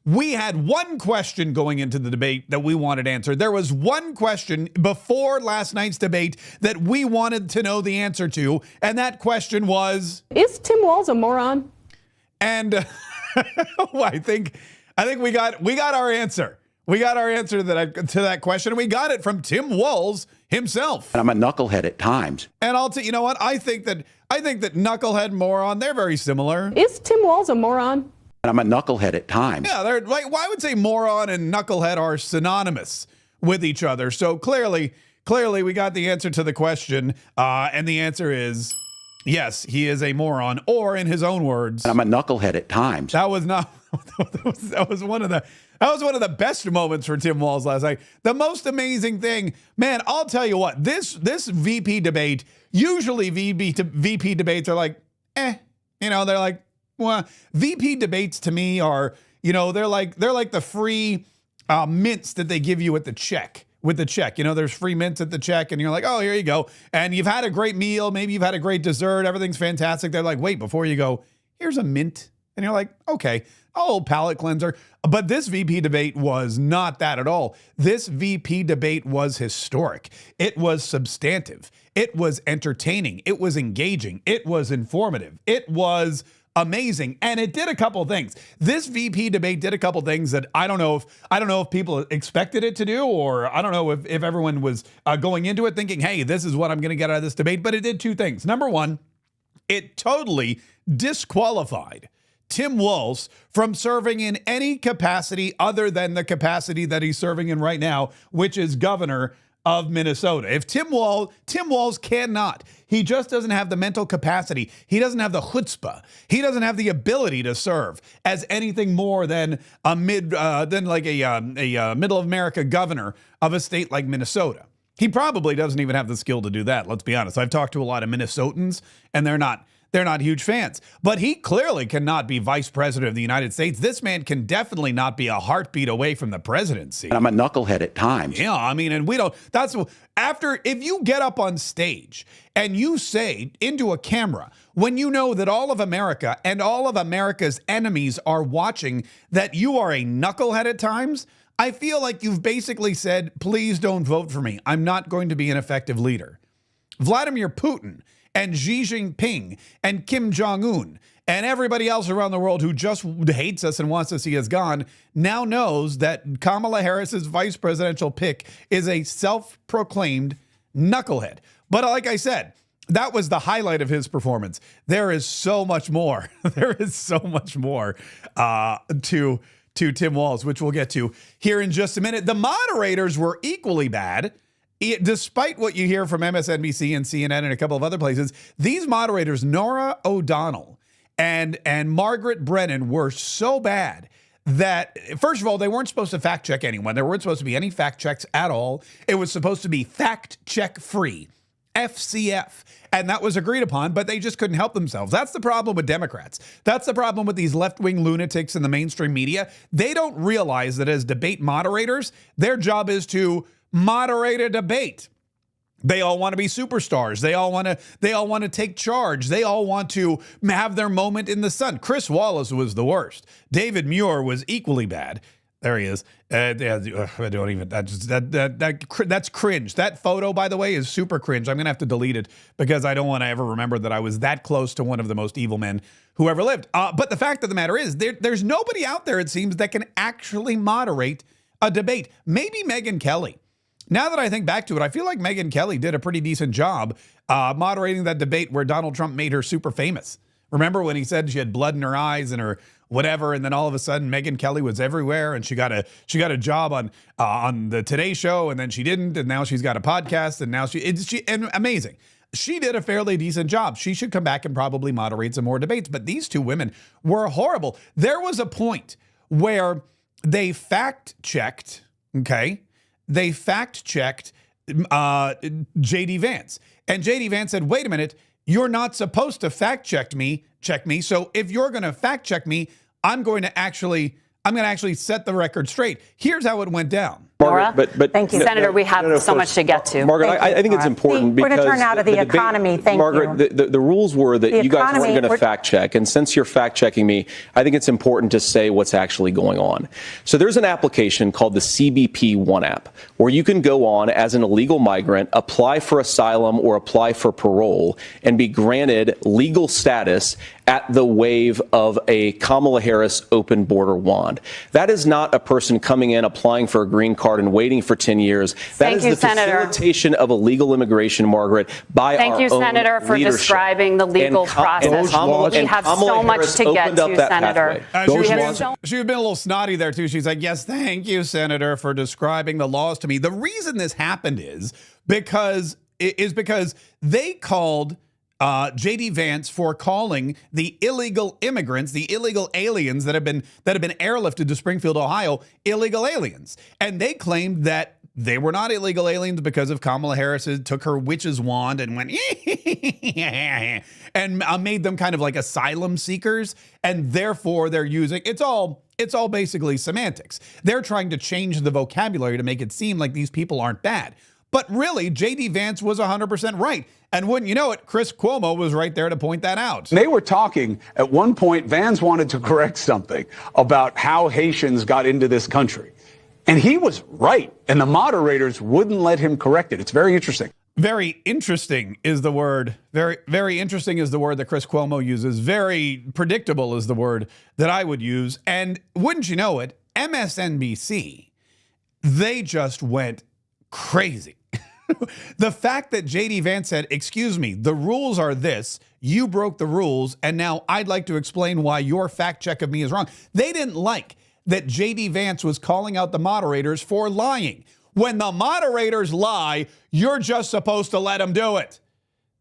We had one question going into the debate that we wanted answered. There was one question before last night's debate that we wanted to know the answer to, and that question was, is Tim Walz a moron? And I think we got our answer. We got our answer to that question. We got it from Tim Walz himself. And I'm a knucklehead at times. And you know what? I think that knucklehead, moron, they're very similar. Is Tim Walz a moron? And I'm a knucklehead at times. Yeah, they're like, well, I would say moron and knucklehead are synonymous with each other. So clearly we got the answer to the question. And the answer is yes, he is a moron, or in his own words, and I'm a knucklehead at times. That was one of the best moments for Tim Walz last night. The most amazing thing, man, I'll tell you what, this VP debate, usually VP debates are like, they're like, well, VP debates to me are, they're like the free mints that they give you at the check. With the check, there's free mints at the check, and you're like, oh, here you go. And you've had a great meal, maybe you've had a great dessert, everything's fantastic. They're like, wait, before you go, here's a mint. And you're like, okay, palate cleanser. But this VP debate was not that at all. This VP debate was historic. It was substantive. It was entertaining. It was engaging. It was informative. It was amazing. And it did a couple things. This VP debate did a couple things that I don't know if people expected it to do, or I don't know if everyone was going into it thinking, hey, this is what I'm going to get out of this debate. But it did two things. Number one, it totally disqualified Tim Walz from serving in any capacity other than the capacity that he's serving in right now, which is governor of Minnesota. If Tim Walz cannot, he just doesn't have the mental capacity. He doesn't have the chutzpah. He doesn't have the ability to serve as anything more than a middle of America governor of a state like Minnesota. He probably doesn't even have the skill to do that. Let's be honest. I've talked to a lot of Minnesotans, and they're not huge fans. But he clearly cannot be vice president of the United States. This man can definitely not be a heartbeat away from the presidency. And I'm a knucklehead at times. Yeah, I mean, and if you get up on stage and you say into a camera, when you know that all of America and all of America's enemies are watching, that you are a knucklehead at times, I feel like you've basically said, please don't vote for me. I'm not going to be an effective leader. Vladimir Putin and Xi Jinping and Kim Jong-un and everybody else around the world who just hates us and wants to see us gone now knows that Kamala Harris's vice presidential pick is a self-proclaimed knucklehead. But like I said, that was the highlight of his performance. There is so much more. There is so much more to Tim Walz, which we'll get to here in just a minute. The moderators were equally bad. Despite what you hear from MSNBC and CNN and a couple of other places, these moderators, Norah O'Donnell and Margaret Brennan, were so bad that, first of all, they weren't supposed to fact check anyone. There weren't supposed to be any fact checks at all. It was supposed to be fact check free, FCF. And that was agreed upon, but they just couldn't help themselves. That's the problem with Democrats. That's the problem with these left-wing lunatics in the mainstream media. They don't realize that as debate moderators, their job is to moderate a debate. They all want to be superstars. They all want to take charge. They all want to have their moment in the sun. Chris Wallace was the worst. David Muir was equally bad. There he is. I don't even. That's cringe. That photo, by the way, is super cringe. I'm gonna have to delete it because I don't want to ever remember that I was that close to one of the most evil men who ever lived. But the fact of the matter is, there's nobody out there, it seems, that can actually moderate a debate. Maybe Megyn Kelly. Now that I think back to it, I feel like Megyn Kelly did a pretty decent job moderating that debate where Donald Trump made her super famous. Remember when he said she had blood in her eyes and her whatever, and then all of a sudden Megyn Kelly was everywhere, and she got a job on the Today Show, and then she didn't, and now she's got a podcast, and now and amazing. She did a fairly decent job. She should come back and probably moderate some more debates. But these two women were horrible. There was a point where they fact-checked, okay? They fact-checked JD Vance. And JD Vance said, wait a minute, you're not supposed to fact-check me. So if you're going to fact-check me, I'm going to actually set the record straight. Here's how it went down. Norah? But thank you, Senator. We have so much to get to. Margaret, I think it's important because we're going to turn out of the economy. Thank Margaret, you. The rules were that you guys weren't going to fact check, and since you're fact checking me, I think it's important to say what's actually going on. So there's an application called the CBP One app where you can go on as an illegal migrant, apply for asylum or apply for parole, and be granted legal status at the wave of a Kamala Harris open border wand. That is not a person coming in, applying for a green card and waiting for 10 years. That is the facilitation of illegal immigration, Margaret, by our own leadership. Thank you, Senator, for describing the legal process. We have so much to get to, Senator. She's been a little snotty there, too. She's like, yes, thank you, Senator, for describing the laws to me. The reason this happened is because they called JD Vance for calling the illegal immigrants, the illegal aliens that have been airlifted to Springfield, Ohio, illegal aliens. And they claimed that they were not illegal aliens because of Kamala Harris took her witch's wand and went and made them kind of like asylum seekers. And therefore they're using it's all basically semantics. They're trying to change the vocabulary to make it seem like these people aren't bad. But really, JD Vance was 100% right. And wouldn't you know it, Chris Cuomo was right there to point that out. They were talking at one point, Vance wanted to correct something about how Haitians got into this country. And he was right. And the moderators wouldn't let him correct it. It's very interesting. Very interesting is the word. Very interesting is the word that Chris Cuomo uses. Very predictable is the word that I would use. And wouldn't you know it, MSNBC, they just went crazy. The fact that JD Vance said, excuse me, the rules are this, you broke the rules, and now I'd like to explain why your fact check of me is wrong. They didn't like that JD Vance was calling out the moderators for lying. When the moderators lie, you're just supposed to let them do it.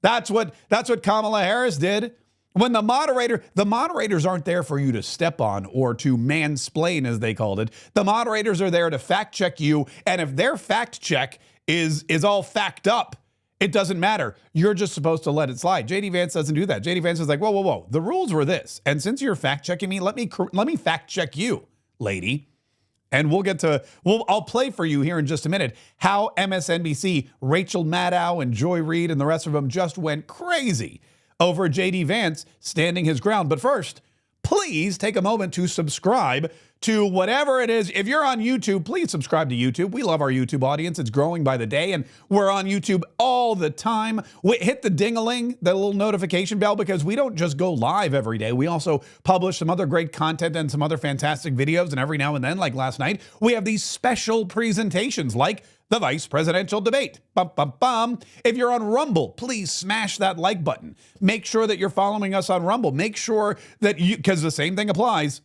That's what Kamala Harris did. When the moderators aren't there for you to step on or to mansplain, as they called it. The moderators are there to fact check you, and if their fact check is all fact up, it doesn't matter. You're just supposed to let it slide. JD Vance doesn't do that. JD Vance is like, whoa. The rules were this, and since you're fact checking me, let me fact check you, lady. And I'll play for you here in just a minute how MSNBC, Rachel Maddow and Joy Reid and the rest of them just went crazy over JD Vance standing his ground. But first, please take a moment to subscribe to whatever it is. If you're on YouTube, please subscribe to YouTube. We love our YouTube audience. It's growing by the day, and we're on YouTube all the time. Hit the ding-a-ling, the little notification bell, because we don't just go live every day. We also publish some other great content and some other fantastic videos, and every now and then, like last night, we have these special presentations like the vice presidential debate. If you're on Rumble, please smash that like button. Make sure that you're following us on Rumble. Make sure that because the same thing applies.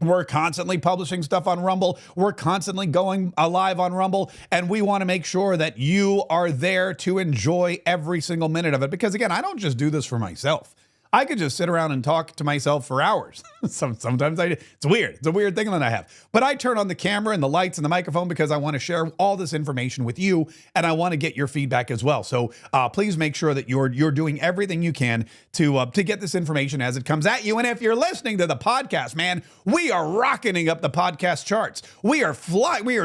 We're constantly publishing stuff on Rumble. We're constantly going live on Rumble, and we want to make sure that you are there to enjoy every single minute of it. Because again, I don't just do this for myself. I could just sit around and talk to myself for hours. Sometimes it's weird. It's a weird thing that I have. But I turn on the camera and the lights and the microphone because I want to share all this information with you, and I want to get your feedback as well. So please make sure that you're doing everything you can to get this information as it comes at you. And if you're listening to the podcast, man, we are rocketing up the podcast charts. We are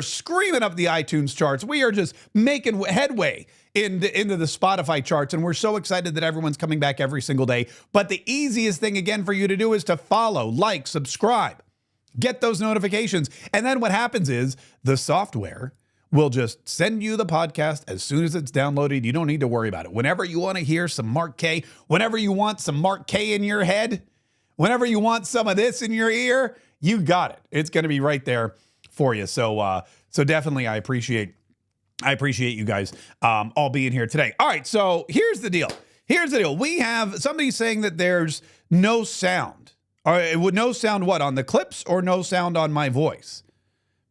screaming up the iTunes charts. We are just making headway into the Spotify charts, and we're so excited that everyone's coming back every single day. But the easiest thing, again, for you to do is to follow, like, subscribe, get those notifications. And then what happens is the software will just send you the podcast as soon as it's downloaded. You don't need to worry about it. Whenever you want to hear some Mark Kaye, whenever you want some Mark Kaye in your head, whenever you want some of this in your ear, you got it. It's going to be right there for you. So definitely I appreciate you guys all being here today. All right, so here's the deal. We have somebody saying that there's no sound. No sound what? On the clips or no sound on my voice?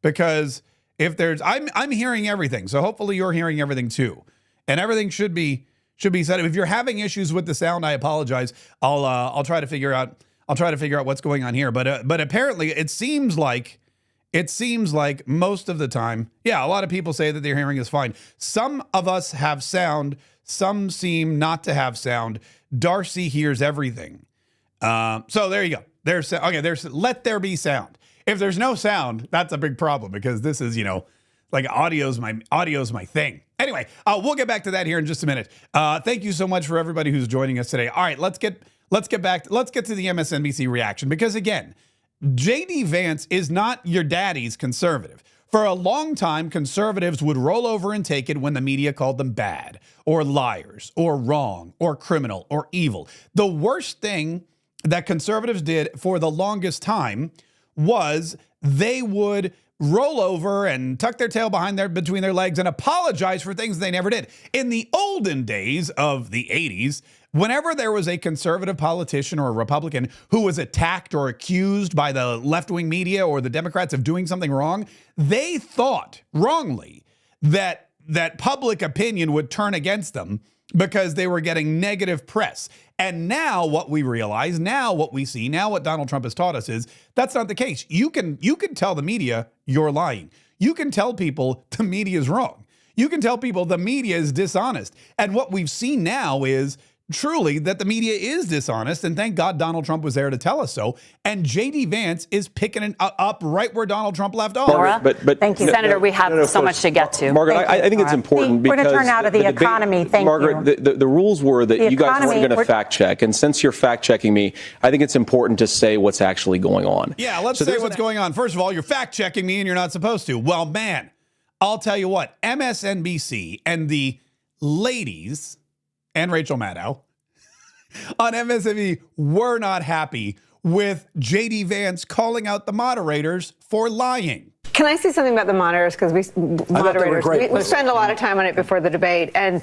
Because if there's, I'm hearing everything. So hopefully you're hearing everything too. And everything should be set. If you're having issues with the sound, I apologize. I'll try to figure out what's going on here. But apparently it seems like most of the time, yeah, a lot of people say that their hearing is fine. Some of us have sound. Some seem not to have sound. Darcy hears everything. So there you go. There's let there be sound. If there's no sound, that's a big problem because this is Like audio's my thing. Anyway, we'll get back to that here in just a minute. Thank you so much for everybody who's joining us today. All right, let's get to the MSNBC reaction, because again, JD Vance is not your daddy's conservative. For a long time, conservatives would roll over and take it when the media called them bad or liars or wrong or criminal or evil. The worst thing that conservatives did for the longest time was they would roll over and tuck their tail between their legs and apologize for things they never did. In the olden days of the 80s, whenever there was a conservative politician or a Republican who was attacked or accused by the left-wing media or the Democrats of doing something wrong, they thought wrongly that public opinion would turn against them because they were getting negative press. And now what we realize, now what we see, now what Donald Trump has taught us is that's not the case. You can tell the media you're lying. You can tell people the media is wrong. You can tell people the media is dishonest. And what we've seen now is truly that the media is dishonest, and thank God Donald Trump was there to tell us so. And JD Vance is picking it up right where Donald Trump left off. Norah, but thank you, Senator. We have so much to get to. Margaret, I think it's important because we're going to turn now to the economy. Thank Margaret, you. the rules were that you guys weren't going to fact check, and since you're fact checking me, I think it's important to say what's actually going on. Yeah, let's say what's going on. First of all, you're fact checking me, and you're not supposed to. Well, man, I'll tell you what. MSNBC and the ladies and Rachel Maddow on MSNBC were not happy with JD Vance calling out the moderators for lying. Can I say something about the moderators? Because we spend a lot of time on it before the debate, and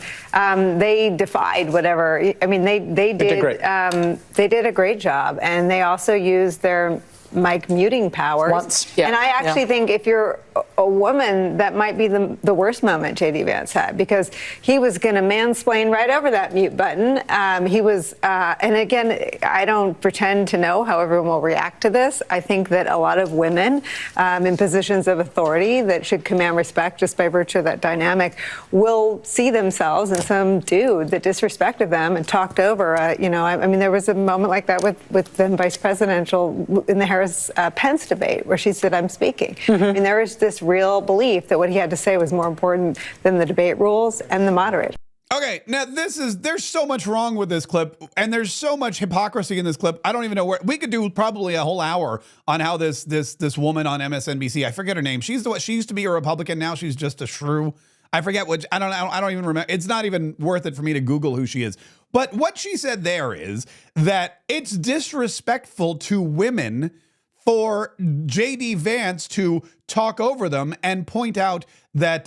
they defied whatever. I mean, they did a great job, and they also used their mic muting powers. And I actually think if you're a woman, that might be the worst moment JD Vance had, because he was going to mansplain right over that mute button. He was, and again, I don't pretend to know how everyone will react to this. I think that a lot of women in positions of authority that should command respect just by virtue of that dynamic will see themselves in some dude that disrespected them and talked over. I mean, there was a moment like that with the vice presidential in the Harris-Pence debate where she said, "I'm speaking." I mean, there was this real belief that what he had to say was more important than the debate rules and the moderator. Okay, now there's so much wrong with this clip, and there's so much hypocrisy in this clip. I don't even know where we could do probably a whole hour on how this woman on MSNBC, I forget her name. She used to be a Republican, now she's just a shrew. I forget which. I don't even remember. It's not even worth it for me to Google who she is. But what she said there is that it's disrespectful to women for JD Vance to talk over them and point out that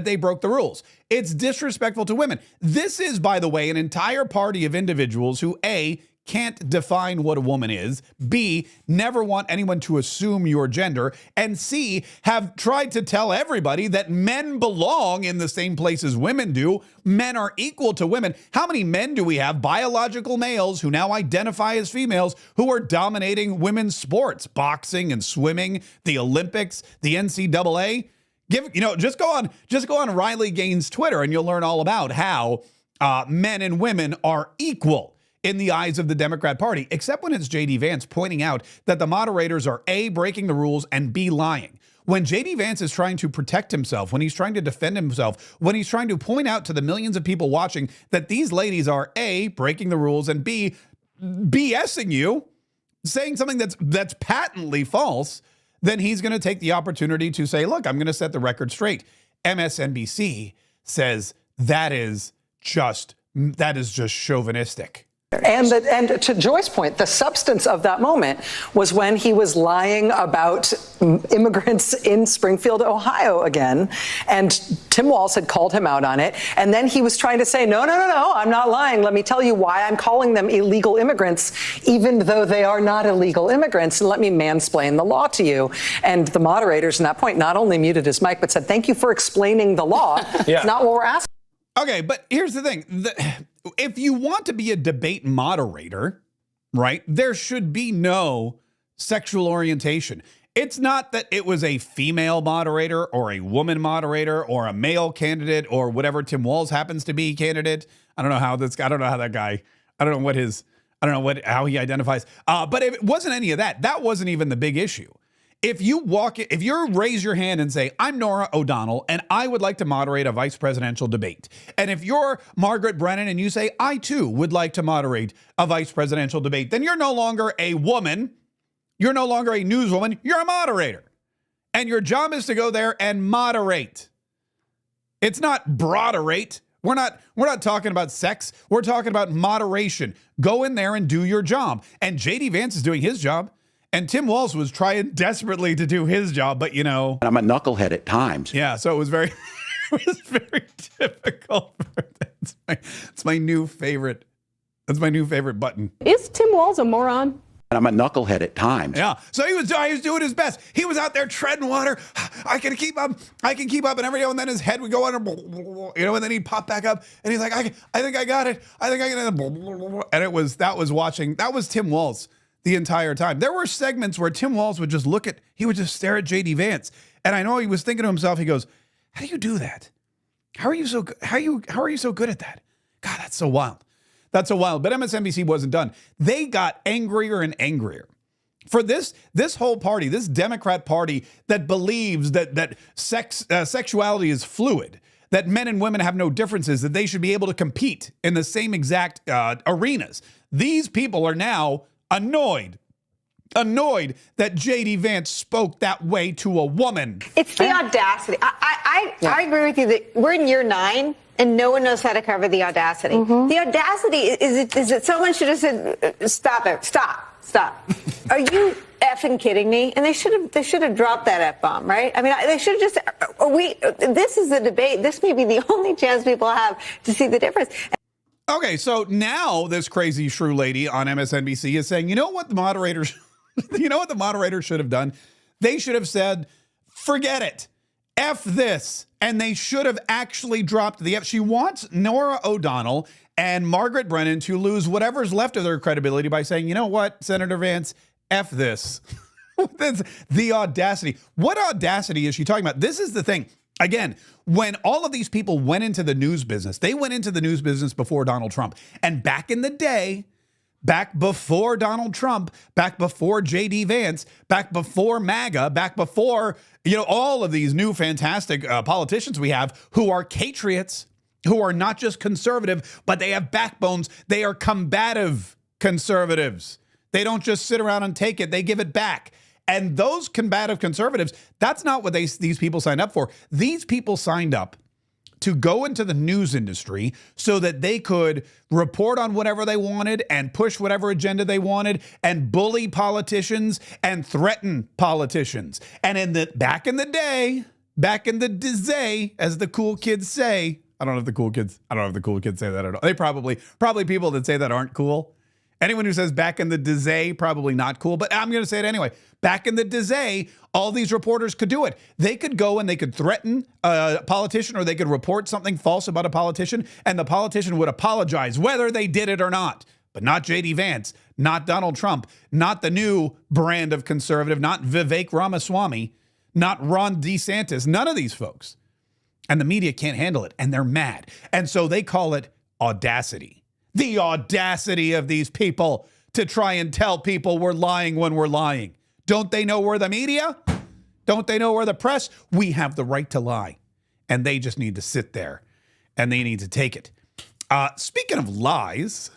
they broke the rules. It's disrespectful to women. This is, by the way, an entire party of individuals who, A, can't define what a woman is, B, never want anyone to assume your gender, and C, have tried to tell everybody that men belong in the same place as women do. Men are equal to women. How many men do we have, biological males who now identify as females, who are dominating women's sports, boxing and swimming, the Olympics, the NCAA? Just go on Riley Gaines' Twitter and you'll learn all about how men and women are equal in the eyes of the Democrat Party, except when it's JD Vance pointing out that the moderators are A, breaking the rules, and B, lying. When JD Vance is trying to protect himself, when he's trying to defend himself, when he's trying to point out to the millions of people watching that these ladies are A, breaking the rules, and B, BSing you, saying something that's patently false, then he's going to take the opportunity to say, look, I'm going to set the record straight. MSNBC says that is just chauvinistic. And to Joy's point, the substance of that moment was when he was lying about immigrants in Springfield, Ohio again. And Tim Walz had called him out on it. And then he was trying to say, no, I'm not lying. Let me tell you why I'm calling them illegal immigrants, even though they are not illegal immigrants. And let me mansplain the law to you. And the moderators at that point not only muted his mic, but said, thank you for explaining the law. It's not what we're asking. Okay, but here's the thing. If you want to be a debate moderator, right, there should be no sexual orientation. It's not that it was a female moderator or a woman moderator or a male candidate or whatever Tim Walz happens to be candidate. I don't know how how he identifies. But if it wasn't any of that, that wasn't even the big issue. if you raise your hand and say, I'm Norah O'Donnell and I would like to moderate a vice presidential debate. And if you're Margaret Brennan and you say, I too would like to moderate a vice presidential debate, then you're no longer a woman. You're no longer a newswoman. You're a moderator. And your job is to go there and moderate. It's not broderate. We're not talking about sex. We're talking about moderation. Go in there and do your job. And JD Vance is doing his job. And Tim Walz was trying desperately to do his job, but I'm a knucklehead at times. Yeah, so it was very difficult. It's my new favorite. That's my new favorite button. Is Tim Walz a moron? I'm a knucklehead at times. Yeah. So he was doing his best. He was out there treading water. I can keep up. And every now and then his head would go under, and then he'd pop back up and he's like, I think I got it. I think I got it. And that was Tim Walz the entire time. There were segments where Tim Walz would just he would just stare at JD Vance. And I know he was thinking to himself, he goes, how do you do that? How are you so good at that? God, that's so wild. That's so wild. But MSNBC wasn't done. They got angrier and angrier. For this whole party, this Democrat party that believes that sexuality is fluid, that men and women have no differences, that they should be able to compete in the same exact arenas. These people are now annoyed that JD Vance spoke that way to a woman. It's the audacity. I agree with you that we're in year 9 and no one knows how to cover the audacity. Mm-hmm. The audacity is that someone should have said, stop it, stop. Are you effing kidding me? And they should have dropped that F-bomb, right? I mean, they should have just, this is a debate. This may be the only chance people have to see the difference. Okay, so now this crazy shrew lady on MSNBC is saying, you know what the moderators should have done? They should have said, forget it. F this. And they should have actually dropped the F. She wants Norah O'Donnell and Margaret Brennan to lose whatever's left of their credibility by saying, you know what, Senator Vance, F this. That's the audacity. What audacity is she talking about? This is the thing. Again, when all of these people went into the news business, they went into the news business before Donald Trump. And back in the day, back before Donald Trump, back before JD Vance, back before MAGA, back before, all of these new fantastic politicians we have who are patriots, who are not just conservative, but they have backbones. They are combative conservatives. They don't just sit around and take it. They give it back. And those combative conservatives, that's not what these people signed up for. These people signed up to go into the news industry so that they could report on whatever they wanted and push whatever agenda they wanted and bully politicians and threaten politicians. And back in the day, as the cool kids say, I don't know if the cool kids say that at all. They probably people that say that aren't cool. Anyone who says back in the day, probably not cool, but I'm going to say it anyway. Back in the day, all these reporters could do it. They could go and they could threaten a politician or they could report something false about a politician, and the politician would apologize whether they did it or not. But not JD Vance, not Donald Trump, not the new brand of conservative, not Vivek Ramaswamy, not Ron DeSantis, none of these folks. And the media can't handle it, and they're mad. And so they call it audacity. The audacity of these people to try and tell people we're lying when we're lying. Don't they know we're the media? Don't they know we're the press? We have the right to lie. And they just need to sit there and they need to take it. Speaking of lies,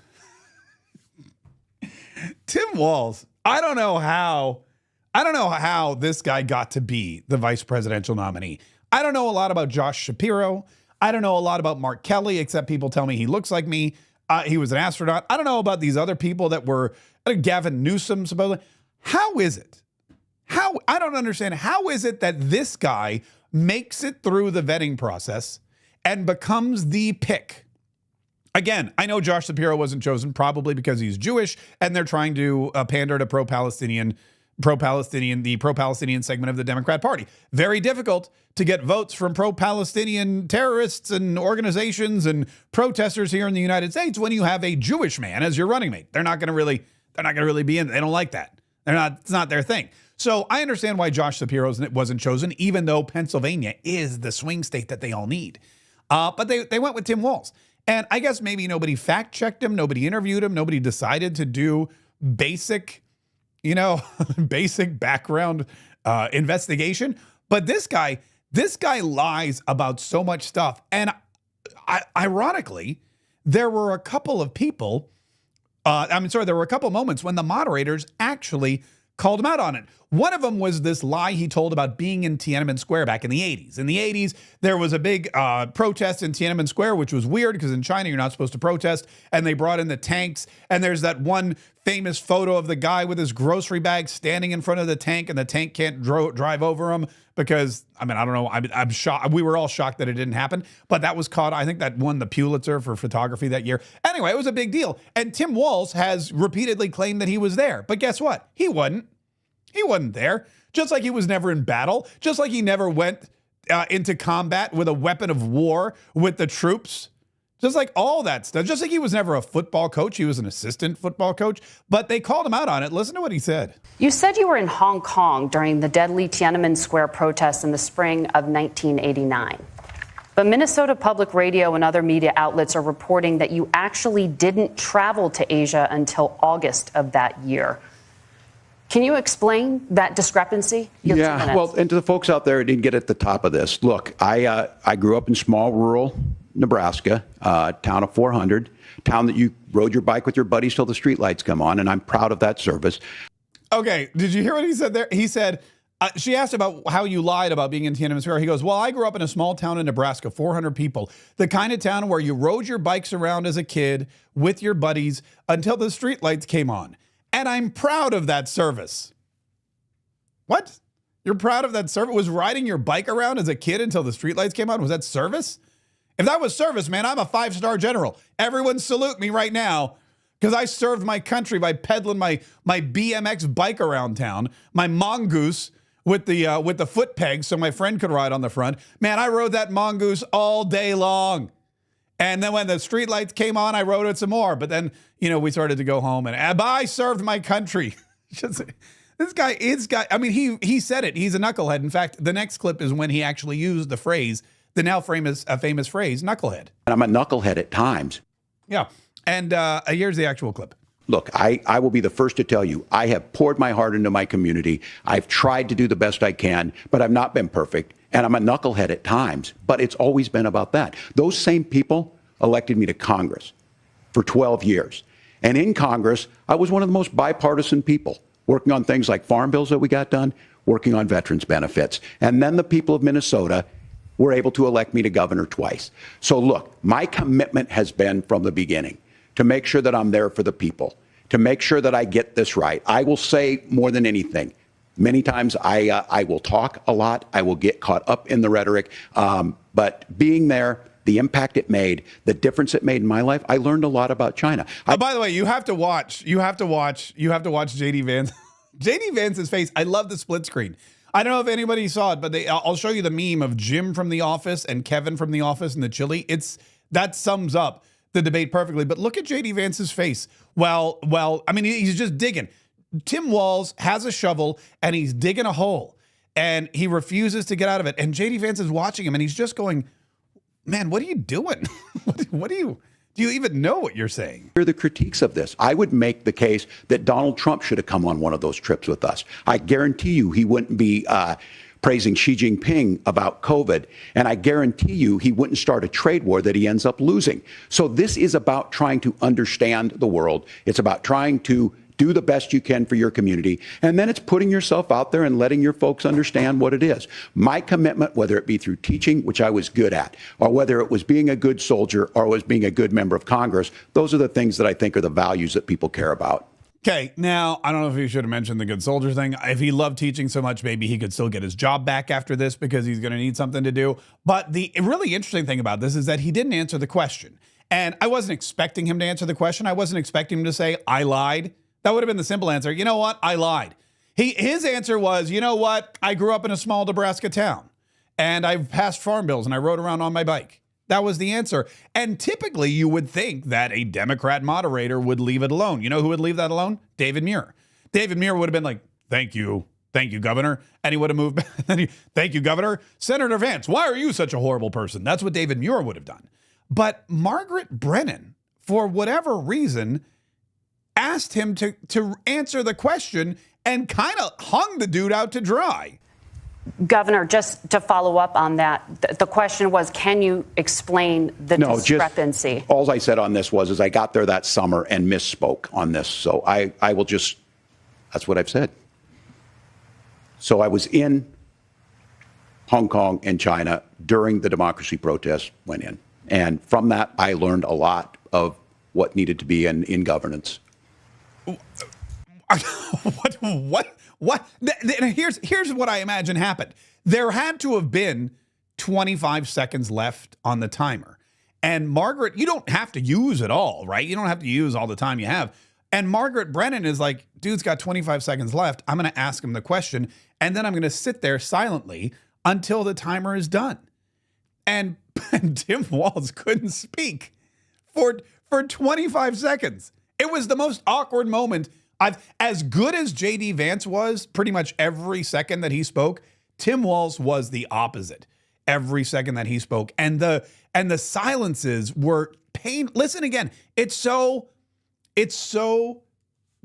Tim Walz, I don't know how this guy got to be the vice presidential nominee. I don't know a lot about Josh Shapiro. I don't know a lot about Mark Kelly, except people tell me he looks like me. He was an astronaut. I don't know about these other people that were Gavin Newsom, supposedly. How is it? I don't understand. How is it that this guy makes it through the vetting process and becomes the pick? Again, I know Josh Shapiro wasn't chosen probably because he's Jewish and they're trying to pander to the pro-Palestinian segment of the Democrat Party. Very difficult to get votes from pro-Palestinian terrorists and organizations and protesters here in the United States when you have a Jewish man as your running mate. They're not going to really be in. They don't like that. It's not their thing. So I understand why Josh Shapiro wasn't chosen, even though Pennsylvania is the swing state that they all need. But they went with Tim Walz. And I guess maybe nobody fact-checked him, nobody interviewed him, nobody decided to do basic background investigation. But this guy lies about so much stuff. And ironically, there were a couple of people, there were a couple moments when the moderators actually called him out on it. One of them was this lie he told about being in Tiananmen Square back in the 80s. In the 80s, there was a big protest in Tiananmen Square, which was weird because in China, you're not supposed to protest. And they brought in the tanks. And there's that one famous photo of the guy with his grocery bag standing in front of the tank, and the tank can't drive over him because, I mean, I don't know. I'm shocked. We were all shocked that it didn't happen. But that was caught. I think that won the Pulitzer for photography that year. Anyway, it was a big deal. And Tim Walz has repeatedly claimed that he was there. But guess what? He wasn't. He wasn't there, just like he was never in battle, just like he never went into combat with a weapon of war with the troops, just like all that stuff, just like he was never a football coach. He was an assistant football coach, but they called him out on it. Listen to what he said. You said you were in Hong Kong during the deadly Tiananmen Square protests in the spring of 1989. But Minnesota Public Radio and other media outlets are reporting that you actually didn't travel to Asia until August of that year. Can you explain that discrepancy? Yeah, well, and to the folks out there who didn't get at the top of this, look, I grew up in small rural Nebraska, town of 400, town that you rode your bike with your buddies till the streetlights come on, and I'm proud of that service. Okay, did you hear what he said there? He said, she asked about how you lied about being in Tiananmen Square. He goes, well, I grew up in a small town in Nebraska, 400 people, the kind of town where you rode your bikes around as a kid with your buddies until the streetlights came on. And I'm proud of that service. What? You're proud of that service? Was riding your bike around as a kid until the streetlights came on? Was that service? If that was service, man, I'm a 5-star general. Everyone salute me right now because I served my country by peddling my BMX bike around town, my mongoose with the foot pegs so my friend could ride on the front. Man, I rode that mongoose all day long. And then when the streetlights came on, I rode it some more. But then, we started to go home and I served my country. This guy I mean, he said it. He's a knucklehead. In fact, the next clip is when he actually used the phrase, the now famous phrase, knucklehead. And I'm a knucklehead at times. Yeah. And here's the actual clip. Look, I will be the first to tell you, I have poured my heart into my community. I've tried to do the best I can, but I've not been perfect. And I'm a knucklehead at times, but it's always been about that. Those same people elected me to Congress for 12 years. And in Congress, I was one of the most bipartisan people, working on things like farm bills that we got done, working on veterans benefits. And then the people of Minnesota were able to elect me to governor twice. So look, my commitment has been from the beginning to make sure that I'm there for the people, to make sure that I get this right. I will say more than anything, many times I will talk a lot. I will get caught up in the rhetoric. But being there, the impact it made, the difference it made in my life, I learned a lot about China. By the way, you have to watch JD Vance. JD Vance's face. I love the split screen. I don't know if anybody saw it, but I'll show you the meme of Jim from The Office and Kevin from The Office and the chili. That sums up the debate perfectly. But look at JD Vance's face. Well, I mean, he's just digging. Tim Walz has a shovel and he's digging a hole and he refuses to get out of it. And JD Vance is watching him and he's just going, man, what are you doing? Do you even know what you're saying? Hear the critiques of this. I would make the case that Donald Trump should have come on one of those trips with us. I guarantee you he wouldn't be praising Xi Jinping about COVID. And I guarantee you he wouldn't start a trade war that he ends up losing. So this is about trying to understand the world. It's about trying to do the best you can for your community. And then it's putting yourself out there and letting your folks understand what it is. My commitment, whether it be through teaching, which I was good at, or whether it was being a good soldier or was being a good member of Congress, those are the things that I think are the values that people care about. Okay, now, I don't know if he should have mentioned the good soldier thing. If he loved teaching so much, maybe he could still get his job back after this because he's going to need something to do. But the really interesting thing about this is that he didn't answer the question. And I wasn't expecting him to answer the question. I wasn't expecting him to say, I lied. That would have been the simple answer. You know what? I lied. His answer was, you know what? I grew up in a small Nebraska town and I've passed farm bills and I rode around on my bike. That was the answer. And typically you would think that a Democrat moderator would leave it alone. You know who would leave that alone? David Muir. David Muir would have been like, thank you, Governor. And he would have moved back. Thank you, Governor. Senator Vance, why are you such a horrible person? That's what David Muir would have done. But Margaret Brennan, for whatever reason, asked him to answer the question and kind of hung the dude out to dry. Governor, just to follow up on that, the question was, can you explain the discrepancy? All I said on this was I got there that summer and misspoke on this. So I will just, that's what I've said. So I was in Hong Kong and China during the democracy protests went in. And from that, I learned a lot of what needed to be in governance. What? Here's what I imagine happened. There had to have been 25 seconds left on the timer. And Margaret, you don't have to use it all, right? You don't have to use all the time you have. And Margaret Brennan is like, dude's got 25 seconds left. I'm going to ask him the question, and then I'm going to sit there silently until the timer is done. And Tim Walz couldn't speak for 25 seconds. It was the most awkward moment. As good as JD Vance was, pretty much every second that he spoke, Tim Walz was the opposite. Every second that he spoke, and the silences were pain. Listen again. It's so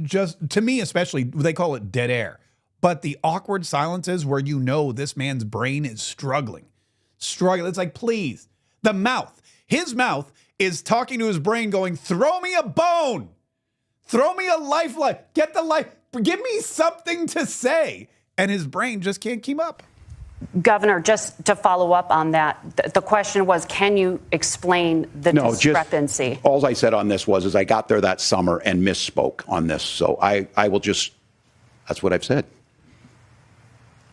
just, to me especially, they call it dead air. But the awkward silences where you know this man's brain is struggling. It's like, please, his mouth is talking to his brain going, throw me a bone. Throw me a lifeline. Get the life. Give me something to say. And his brain just can't keep up. Governor, just to follow up on that, the question was, can you explain the discrepancy? All I said on this was I got there that summer and misspoke on this. So I will just, that's what I've said.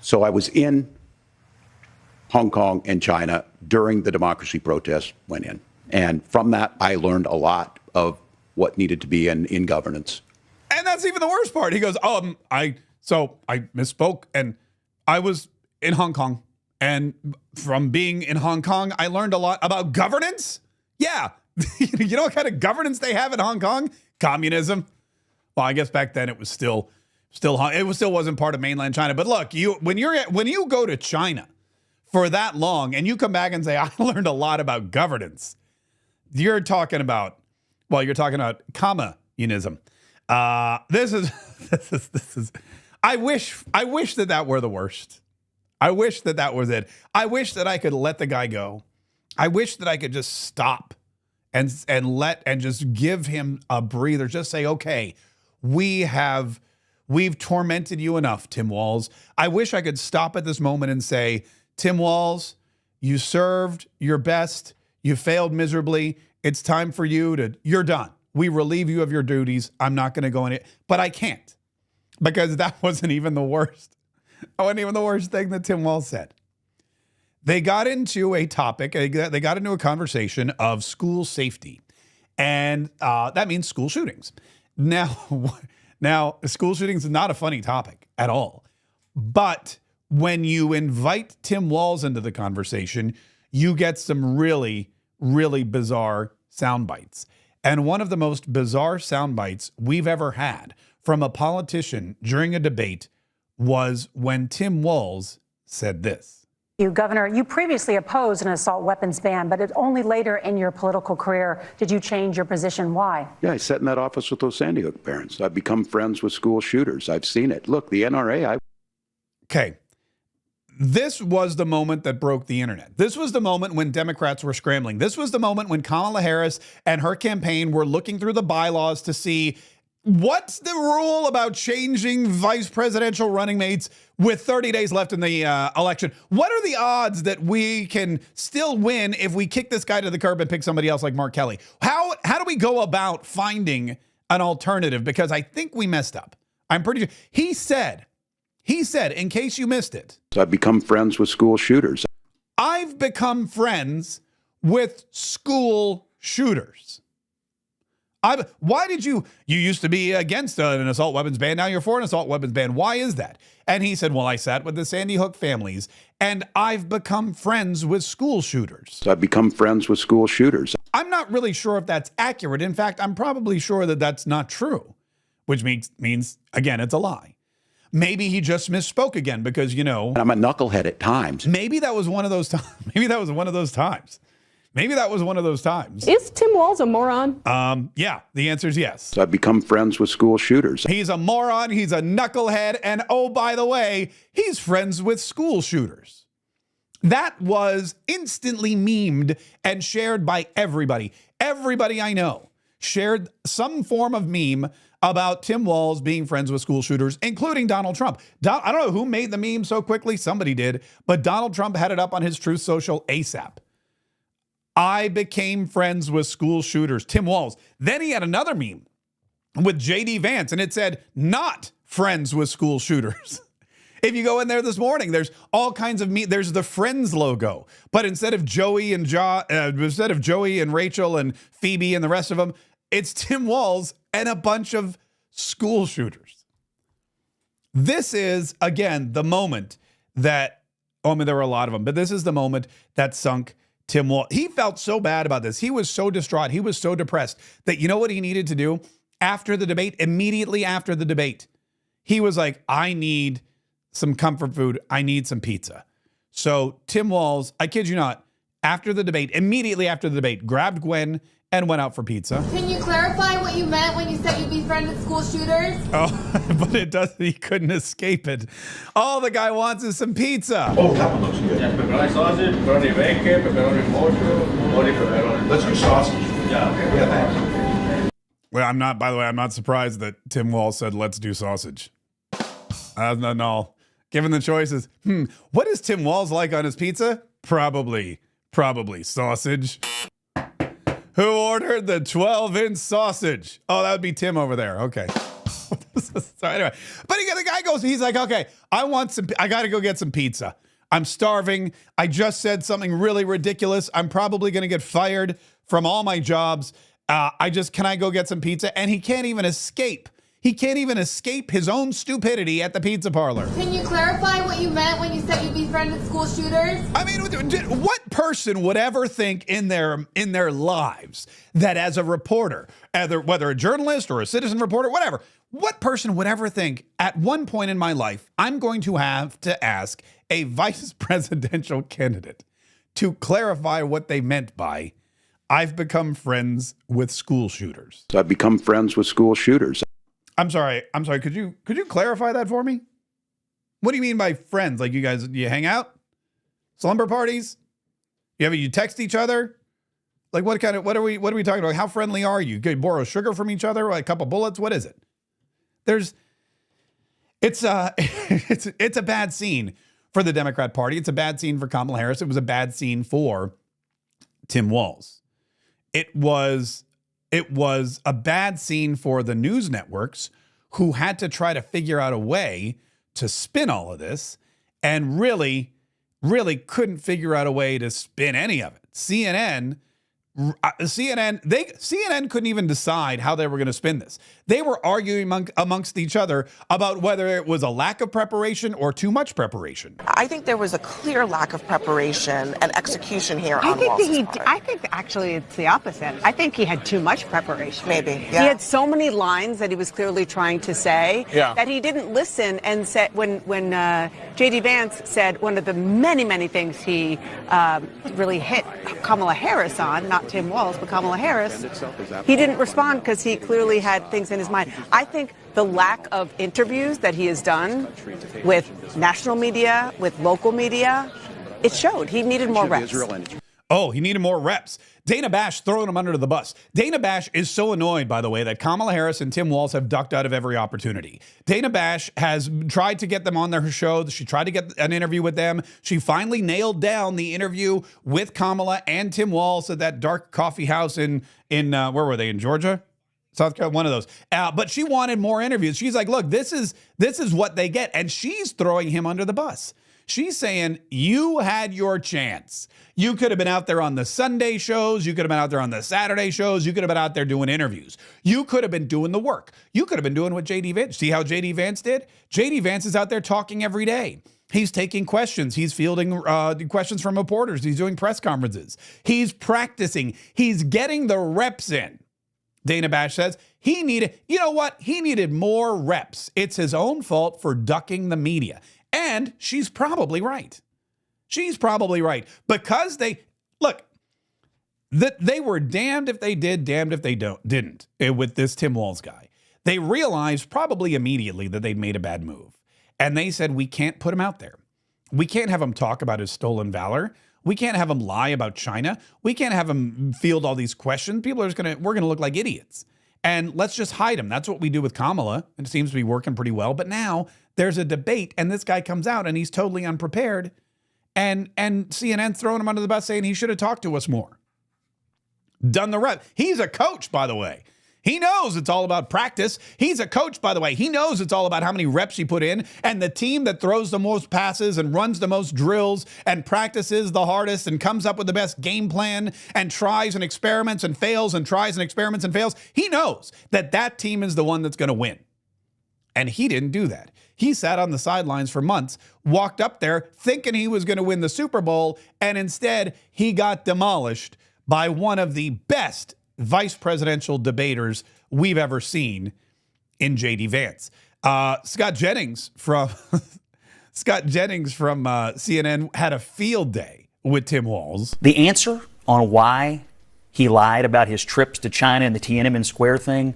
So I was in Hong Kong and China during the democracy protests went in. And from that, I learned a lot of what needed to be in governance. And that's even the worst part. He goes, I misspoke, and I was in Hong Kong. And from being in Hong Kong, I learned a lot about governance. Yeah. You know what kind of governance they have in Hong Kong? Communism. Well, I guess back then it was still wasn't part of mainland China. But look, when you go to China for that long and you come back and say, I learned a lot about governance, you're talking about communism. This is. I wish that were the worst. I wish that was it. I wish that I could let the guy go. I wish that I could just stop and just give him a breather. Just say, okay, we've tormented you enough, Tim Walz. I wish I could stop at this moment and say, Tim Walz, you served your best. You failed miserably. It's time for you're done. We relieve you of your duties. I'm not going to go in it, but I can't, because that wasn't even the worst. That wasn't even the worst thing that Tim Walz said. They got into a topic. They got into a conversation of school safety, and that means school shootings. Now, school shootings is not a funny topic at all, but when you invite Tim Walz into the conversation, you get some really, really bizarre sound bites. And one of the most bizarre sound bites we've ever had from a politician during a debate was when Tim Walz said this. Governor, you previously opposed an assault weapons ban, but only later in your political career did you change your position. Why? Yeah, I sat in that office with those Sandy Hook parents. I've become friends with school shooters. I've seen it. Look, the NRA. Okay. This was the moment that broke the internet. This was the moment when Democrats were scrambling. This was the moment when Kamala Harris and her campaign were looking through the bylaws to see what's the rule about changing vice presidential running mates with 30 days left in the election. What are the odds that we can still win if we kick this guy to the curb and pick somebody else like Mark Kelly? How do we go about finding an alternative? Because I think we messed up. I'm pretty sure. He said, in case you missed it, I've become friends with school shooters. I've become friends with school shooters. Why did you used to be against an assault weapons ban, now you're for an assault weapons ban. Why is that? And he said, well, I sat with the Sandy Hook families and I've become friends with school shooters. I've become friends with school shooters. I'm not really sure if that's accurate. In fact, I'm probably sure that that's not true, which means again, it's a lie. Maybe he just misspoke again because, I'm a knucklehead at times. Maybe that was one of those times. Maybe that was one of those times. Is Tim Walz a moron? Yeah, the answer is yes. So I've become friends with school shooters. He's a moron. He's a knucklehead. And oh, by the way, he's friends with school shooters. That was instantly memed and shared by everybody. Everybody I know shared some form of meme about Tim Walz being friends with school shooters, including Donald Trump. I don't know who made the meme so quickly. Somebody did. But Donald Trump had it up on his Truth Social ASAP. I became friends with school shooters. Tim Walz. Then he had another meme with JD Vance, and it said, not friends with school shooters. If you go in there this morning, there's all kinds of there's the Friends logo, but instead of Joey and Rachel and Phoebe and the rest of them, it's Tim Walz and a bunch of school shooters. This is, again, the moment that, there were a lot of them, but this is the moment that sunk Tim Walz. He felt so bad about this. He was so distraught. He was so depressed that you know what he needed to do after the debate? Immediately after the debate, he was like, I need some comfort food. I need some pizza. So Tim Walz, I kid you not, immediately after the debate, grabbed Gwen and went out for pizza. Can you clarify what you meant when you said you'd befriended school shooters? Oh, but he couldn't escape it. All the guy wants is some pizza. Oh, that one looks good. Yeah, pepperoni sausage, pepperoni bacon, pepperoni mojo, let's do sausage. Yeah, thanks. Well, by the way, I'm not surprised that Tim Walz said, let's do sausage. No. Given the choices, what is Tim Walz like on his pizza? Probably sausage. Who ordered the 12-inch sausage? Oh, that would be Tim over there. Okay. So anyway, but the guy goes, he's like, okay, I got to go get some pizza. I'm starving. I just said something really ridiculous. I'm probably going to get fired from all my jobs. Can I go get some pizza? And he can't even escape. He can't even escape his own stupidity at the pizza parlor. Can you clarify what you meant when you said you befriended school shooters? I mean, what person would ever think in their lives that as a reporter, whether a journalist or a citizen reporter, whatever, what person would ever think at one point in my life, I'm going to have to ask a vice presidential candidate to clarify what they meant by, I've become friends with school shooters. So I've become friends with school shooters. I'm sorry. Could you clarify that for me? What do you mean by friends? Like you hang out? Slumber parties? You text each other? Like what are we talking about? How friendly are you? Can you borrow sugar from each other? Like a couple bullets? What is it? It's a bad scene for the Democrat Party. It's a bad scene for Kamala Harris. It was a bad scene for Tim Walz. It was a bad scene for the news networks who had to try to figure out a way to spin all of this and really couldn't figure out a way to spin any of it. CNN couldn't even decide how they were going to spin this. They were arguing amongst each other about whether it was a lack of preparation or too much preparation. I think there was a clear lack of preparation and execution here on Walz's part. I think actually it's the opposite. I think he had too much preparation. Maybe, yeah. He had so many lines that he was clearly trying to say that he didn't listen and said when JD Vance said one of the many things he really hit Kamala Harris on, not Tim Walz, but Kamala Harris, he didn't respond because he clearly had things in his mind. I think the lack of interviews that he has done with national media, with local media, it showed. He needed more reps. Oh, he needed more reps. Dana Bash throwing him under the bus. Dana Bash is so annoyed, by the way, that Kamala Harris and Tim Walz have ducked out of every opportunity. Dana Bash has tried to get them on their show. She tried to get an interview with them. She finally nailed down the interview with Kamala and Tim Walz at that dark coffee house in where were they, in Georgia? South Carolina, one of those. But she wanted more interviews. She's like, look, this is what they get. And she's throwing him under the bus. She's saying, you had your chance. You could have been out there on the Sunday shows. You could have been out there on the Saturday shows. You could have been out there doing interviews. You could have been doing the work. You could have been doing what JD Vance. See how JD Vance did? JD Vance is out there talking every day. He's taking questions. He's fielding questions from reporters. He's doing press conferences. He's practicing. He's getting the reps in. Dana Bash says he needed more reps. It's his own fault for ducking the media. And she's probably right. She's probably right. Because that they were damned if they did, damned if they didn't with this Tim Walz guy. They realized probably immediately that they'd made a bad move. And they said, we can't put him out there. We can't have him talk about his stolen valor. We can't have him lie about China. We can't have him field all these questions. People are just we're going to look like idiots. And let's just hide him. That's what we do with Kamala. And it seems to be working pretty well. But now there's a debate and this guy comes out and he's totally unprepared. And CNN throwing him under the bus saying he should have talked to us more. Done the rep. He's a coach, by the way. He knows it's all about practice. He's a coach, by the way. He knows it's all about how many reps you put in, and the team that throws the most passes and runs the most drills and practices the hardest and comes up with the best game plan and tries and experiments and fails and tries and experiments and fails. He knows that that team is the one that's going to win. And he didn't do that. He sat on the sidelines for months, walked up there thinking he was going to win the Super Bowl, and instead he got demolished by one of the best vice presidential debaters we've ever seen in JD Vance. Scott Jennings from CNN had a field day with Tim Walz. The answer on why he lied about his trips to China and the Tiananmen Square thing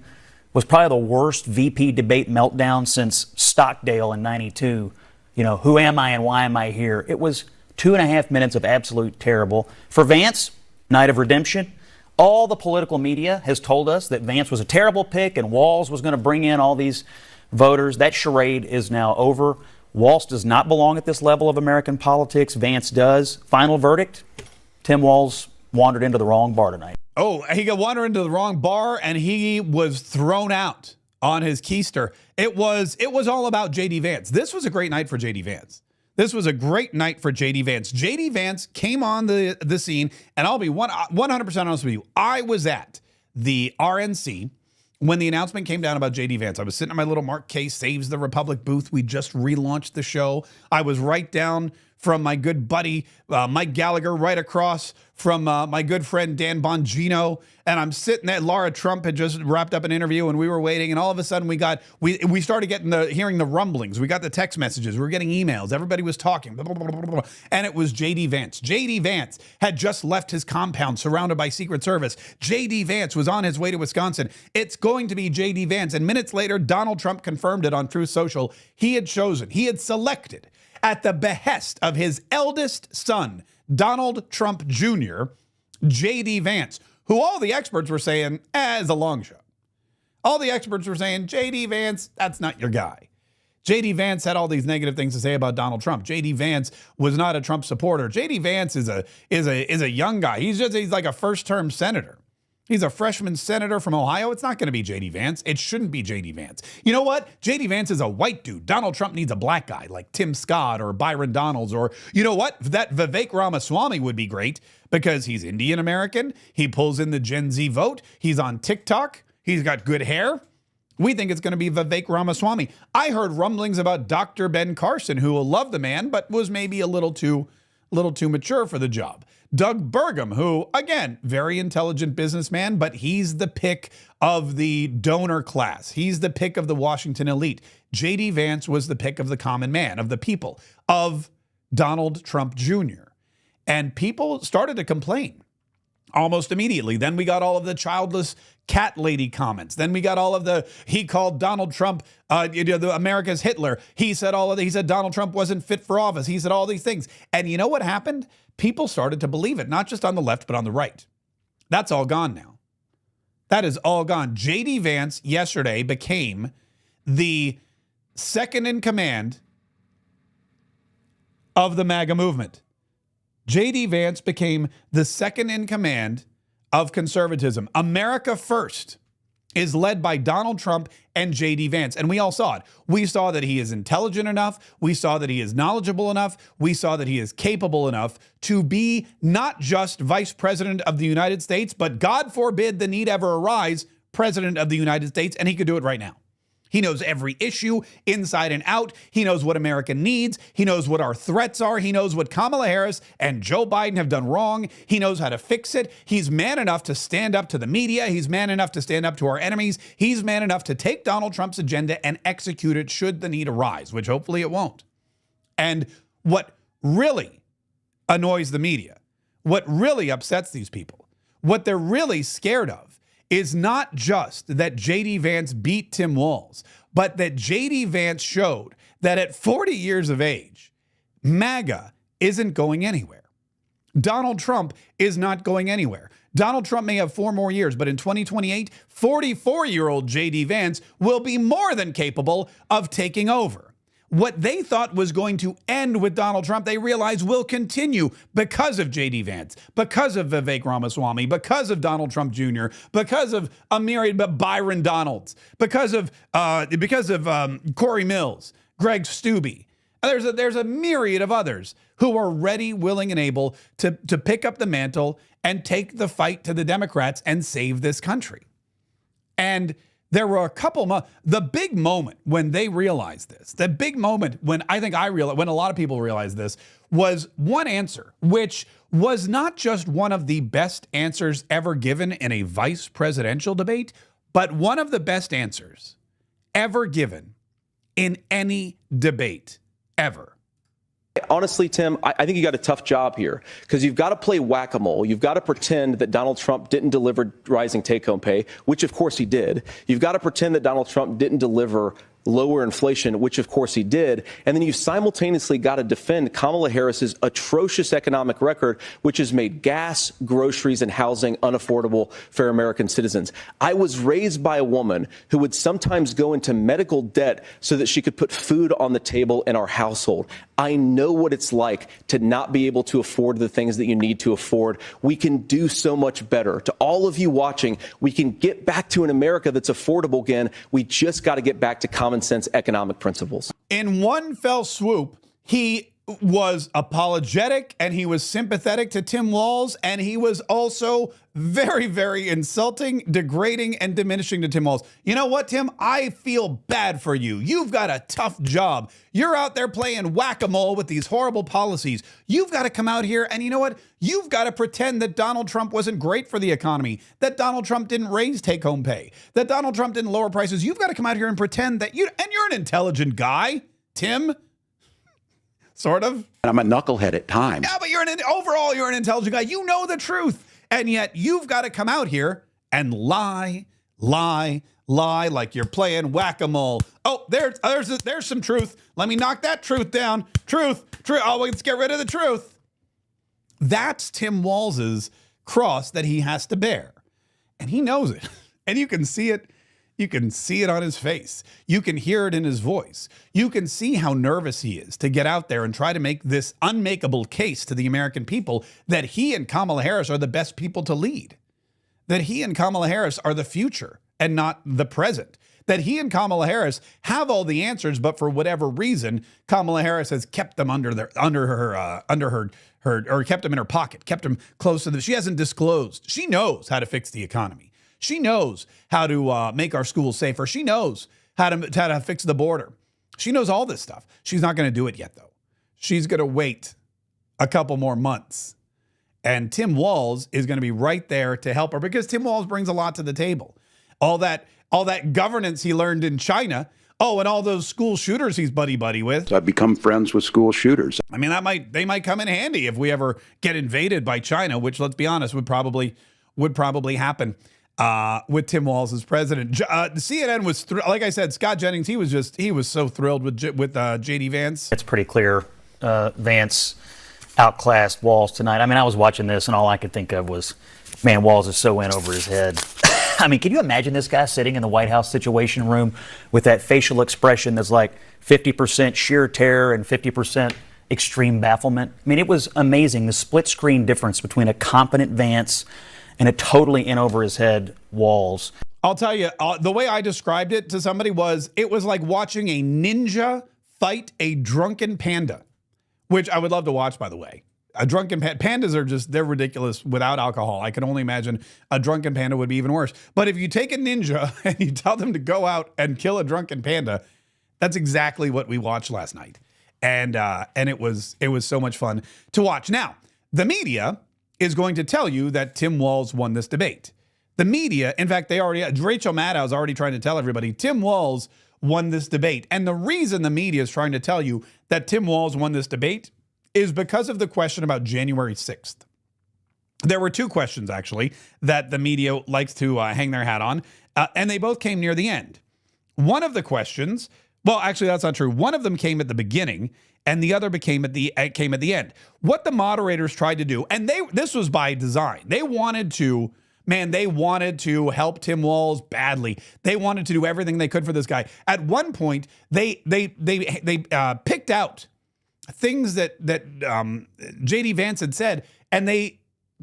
was probably the worst VP debate meltdown since Stockdale in '92. You know, who am I and why am I here? It was 2.5 minutes of absolute terrible. For Vance, night of redemption. All the political media has told us that Vance was a terrible pick and Walz was going to bring in all these voters. That charade is now over. Walz does not belong at this level of American politics. Vance does. Final verdict, Tim Walz wandered into the wrong bar tonight. Oh, he got wandered into the wrong bar and he was thrown out on his keister. It was all about JD Vance. This was a great night for JD Vance. This was a great night for JD Vance. JD Vance came on the scene, and I'll be 100% honest with you. I was at the RNC when the announcement came down about JD Vance. I was sitting at my little Mark Kaye Saves the Republic booth. We just relaunched the show. I was right down from my good buddy Mike Gallagher, right across from my good friend Dan Bongino, and I'm sitting there. Laura Trump had just wrapped up an interview, and we were waiting, and all of a sudden we started getting hearing the rumblings. We got the text messages. We were getting emails. Everybody was talking, blah, blah, blah, blah, blah, and it was JD Vance. JD Vance had just left his compound surrounded by Secret Service. JD Vance was on his way to Wisconsin. It's going to be JD Vance, and minutes later, Donald Trump confirmed it on Truth Social. He had selected, at the behest of his eldest son, Donald Trump Jr., JD Vance, who all the experts were saying, is a long shot. All the experts were saying, JD Vance, that's not your guy. JD Vance had all these negative things to say about Donald Trump. JD Vance was not a Trump supporter. JD Vance is a young guy. He's like a first-term senator. He's a freshman senator from Ohio. It's not going to be JD Vance. It shouldn't be JD Vance. You know what? JD Vance is a white dude. Donald Trump needs a black guy like Tim Scott or Byron Donalds, or you know what? That Vivek Ramaswamy would be great because he's Indian American. He pulls in the Gen Z vote. He's on TikTok. He's got good hair. We think it's going to be Vivek Ramaswamy. I heard rumblings about Dr. Ben Carson, who will love the man, but was maybe a little too mature for the job. Doug Burgum, who, again, very intelligent businessman, but he's the pick of the donor class. He's the pick of the Washington elite. JD Vance was the pick of the common man, of the people, of Donald Trump Jr. And people started to complain almost immediately. Then we got all of the childless cat lady comments. Then we got all of he called Donald Trump America's Hitler. He said Donald Trump wasn't fit for office. He said all these things. And you know what happened? People started to believe it, not just on the left, but on the right. That's all gone now. That is all gone. JD Vance yesterday became the second in command of the MAGA movement. JD Vance became the second in command of conservatism. America First is led by Donald Trump and JD Vance. And we all saw it. We saw that he is intelligent enough. We saw that he is knowledgeable enough. We saw that he is capable enough to be not just Vice President of the United States, but God forbid the need ever arise, President of the United States. And he could do it right now. He knows every issue inside and out. He knows what America needs. He knows what our threats are. He knows what Kamala Harris and Joe Biden have done wrong. He knows how to fix it. He's man enough to stand up to the media. He's man enough to stand up to our enemies. He's man enough to take Donald Trump's agenda and execute it should the need arise, which hopefully it won't. And what really annoys the media, what really upsets these people, What they're really scared of is not just that JD Vance beat Tim Walz, but that JD Vance showed that at 40 years of age, MAGA isn't going anywhere. Donald Trump is not going anywhere. Donald Trump may have 4 more years, but in 2028, 44-year-old JD Vance will be more than capable of taking over. What they thought was going to end with Donald Trump, they realize will continue because of JD Vance, because of Vivek Ramaswamy, because of Donald Trump Jr., because of a myriad of Byron Donalds, because of Corey Mills, Greg Steube. There's a myriad of others who are ready, willing, and able to pick up the mantle and take the fight to the Democrats and save this country. And there were a couple the big moment when they realized this, the big moment when when a lot of people realized this, was one answer, which was not just one of the best answers ever given in a vice presidential debate, but one of the best answers ever given in any debate ever. Honestly, Tim, I think you got a tough job here because you've got to play whack-a-mole. You've got to pretend that Donald Trump didn't deliver rising take-home pay, which of course he did. You've got to pretend that Donald Trump didn't deliver lower inflation, which of course he did. And then you simultaneously got to defend Kamala Harris's atrocious economic record, which has made gas, groceries, and housing unaffordable for American citizens. I was raised by a woman who would sometimes go into medical debt so that she could put food on the table in our household. I know what it's like to not be able to afford the things that you need to afford. We can do so much better. To all of you watching, we can get back to an America that's affordable again. We just got to get back to common sense economic principles. In one fell swoop, he was apologetic and he was sympathetic to Tim Walz, and he was also very, very insulting, degrading, and diminishing to Tim Walz. You know what, Tim? I feel bad for you. You've got a tough job. You're out there playing whack-a-mole with these horrible policies. You've got to come out here and you know what? You've got to pretend that Donald Trump wasn't great for the economy, that Donald Trump didn't raise take-home pay, that Donald Trump didn't lower prices. You've got to come out here and pretend that you're an intelligent guy, Tim. Sort of. And I'm a knucklehead at times. Yeah, but overall, you're an intelligent guy. You know the truth. And yet you've got to come out here and lie like you're playing whack-a-mole. Oh, there's some truth. Let me knock that truth down. Truth. Oh, let's get rid of the truth. That's Tim Walz's cross that he has to bear. And he knows it. And you can see it. You can see it on his face. You can hear it in his voice. You can see how nervous he is to get out there and try to make this unmakeable case to the American people that he and Kamala Harris are the best people to lead, that he and Kamala Harris are the future and not the present, that he and Kamala Harris have all the answers, but for whatever reason, Kamala Harris has kept them under her or kept them in her pocket, kept them close to them. She hasn't disclosed. She knows how to fix the economy. She knows how to make our schools safer. She knows how to fix the border. She knows all this stuff. She's not going to do it yet, though. She's going to wait a couple more months. And Tim Walz is going to be right there to help her because Tim Walz brings a lot to the table. All that governance he learned in China. Oh, and all those school shooters he's buddy with. So I've become friends with school shooters. I mean, they might come in handy if we ever get invaded by China, which, let's be honest, would probably happen. With Tim Walz as president. CNN was, like I said, Scott Jennings, he was so thrilled with JD Vance. It's pretty clear Vance outclassed Walz tonight. I mean, I was watching this and all I could think of was, man, Walz is so in over his head. I mean, can you imagine this guy sitting in the White House Situation Room with that facial expression that's like 50% sheer terror and 50% extreme bafflement? I mean, it was amazing, the split screen difference between a confident Vance and a totally in over his head Walz. I'll tell you, the way I described it to somebody was, it was like watching a ninja fight a drunken panda, which I would love to watch, by the way. A drunken pandas are they're ridiculous without alcohol. I can only imagine a drunken panda would be even worse. But if you take a ninja and you tell them to go out and kill a drunken panda, that's exactly what we watched last night. And it was so much fun to watch. Now, the media is going to tell you that Tim Walz won this debate. The media, in fact, Rachel Maddow is already trying to tell everybody Tim Walz won this debate. And the reason the media is trying to tell you that Tim Walz won this debate is because of the question about January 6th. There were two questions, actually, that the media likes to hang their hat on, and they both came near the end. One of the questions, well, actually, that's not true. One of them came at the beginning, and the other came at the end. What the moderators tried to do, and this was by design. They wanted to help Tim Walz badly. They wanted to do everything they could for this guy. At one point, they picked out things that JD Vance had said, and they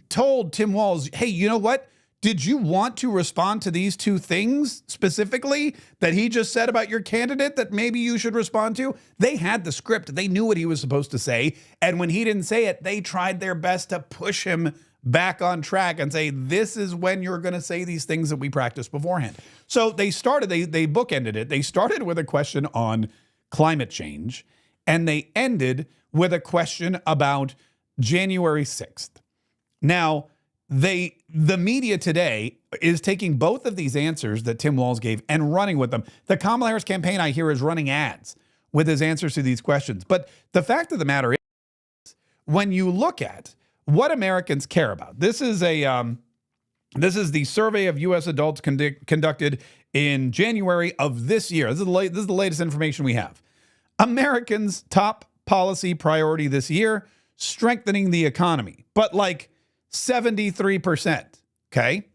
told Tim Walz, hey, you know what? Did you want to respond to these two things specifically that he just said about your candidate that maybe you should respond to? They had the script. They knew what he was supposed to say. And when he didn't say it, they tried their best to push him back on track and say, this is when you're going to say these things that we practiced beforehand. So they bookended it. They started with a question on climate change, and they ended with a question about January 6th. Now, the media today is taking both of these answers that Tim Walz gave and running with them. The Kamala Harris campaign, I hear, is running ads with his answers to these questions. But the fact of the matter is, when you look at what Americans care about, this is the survey of U.S. adults conducted in January of this year. This is the latest information we have. Americans' top policy priority this year, strengthening the economy, but like 73%, okay?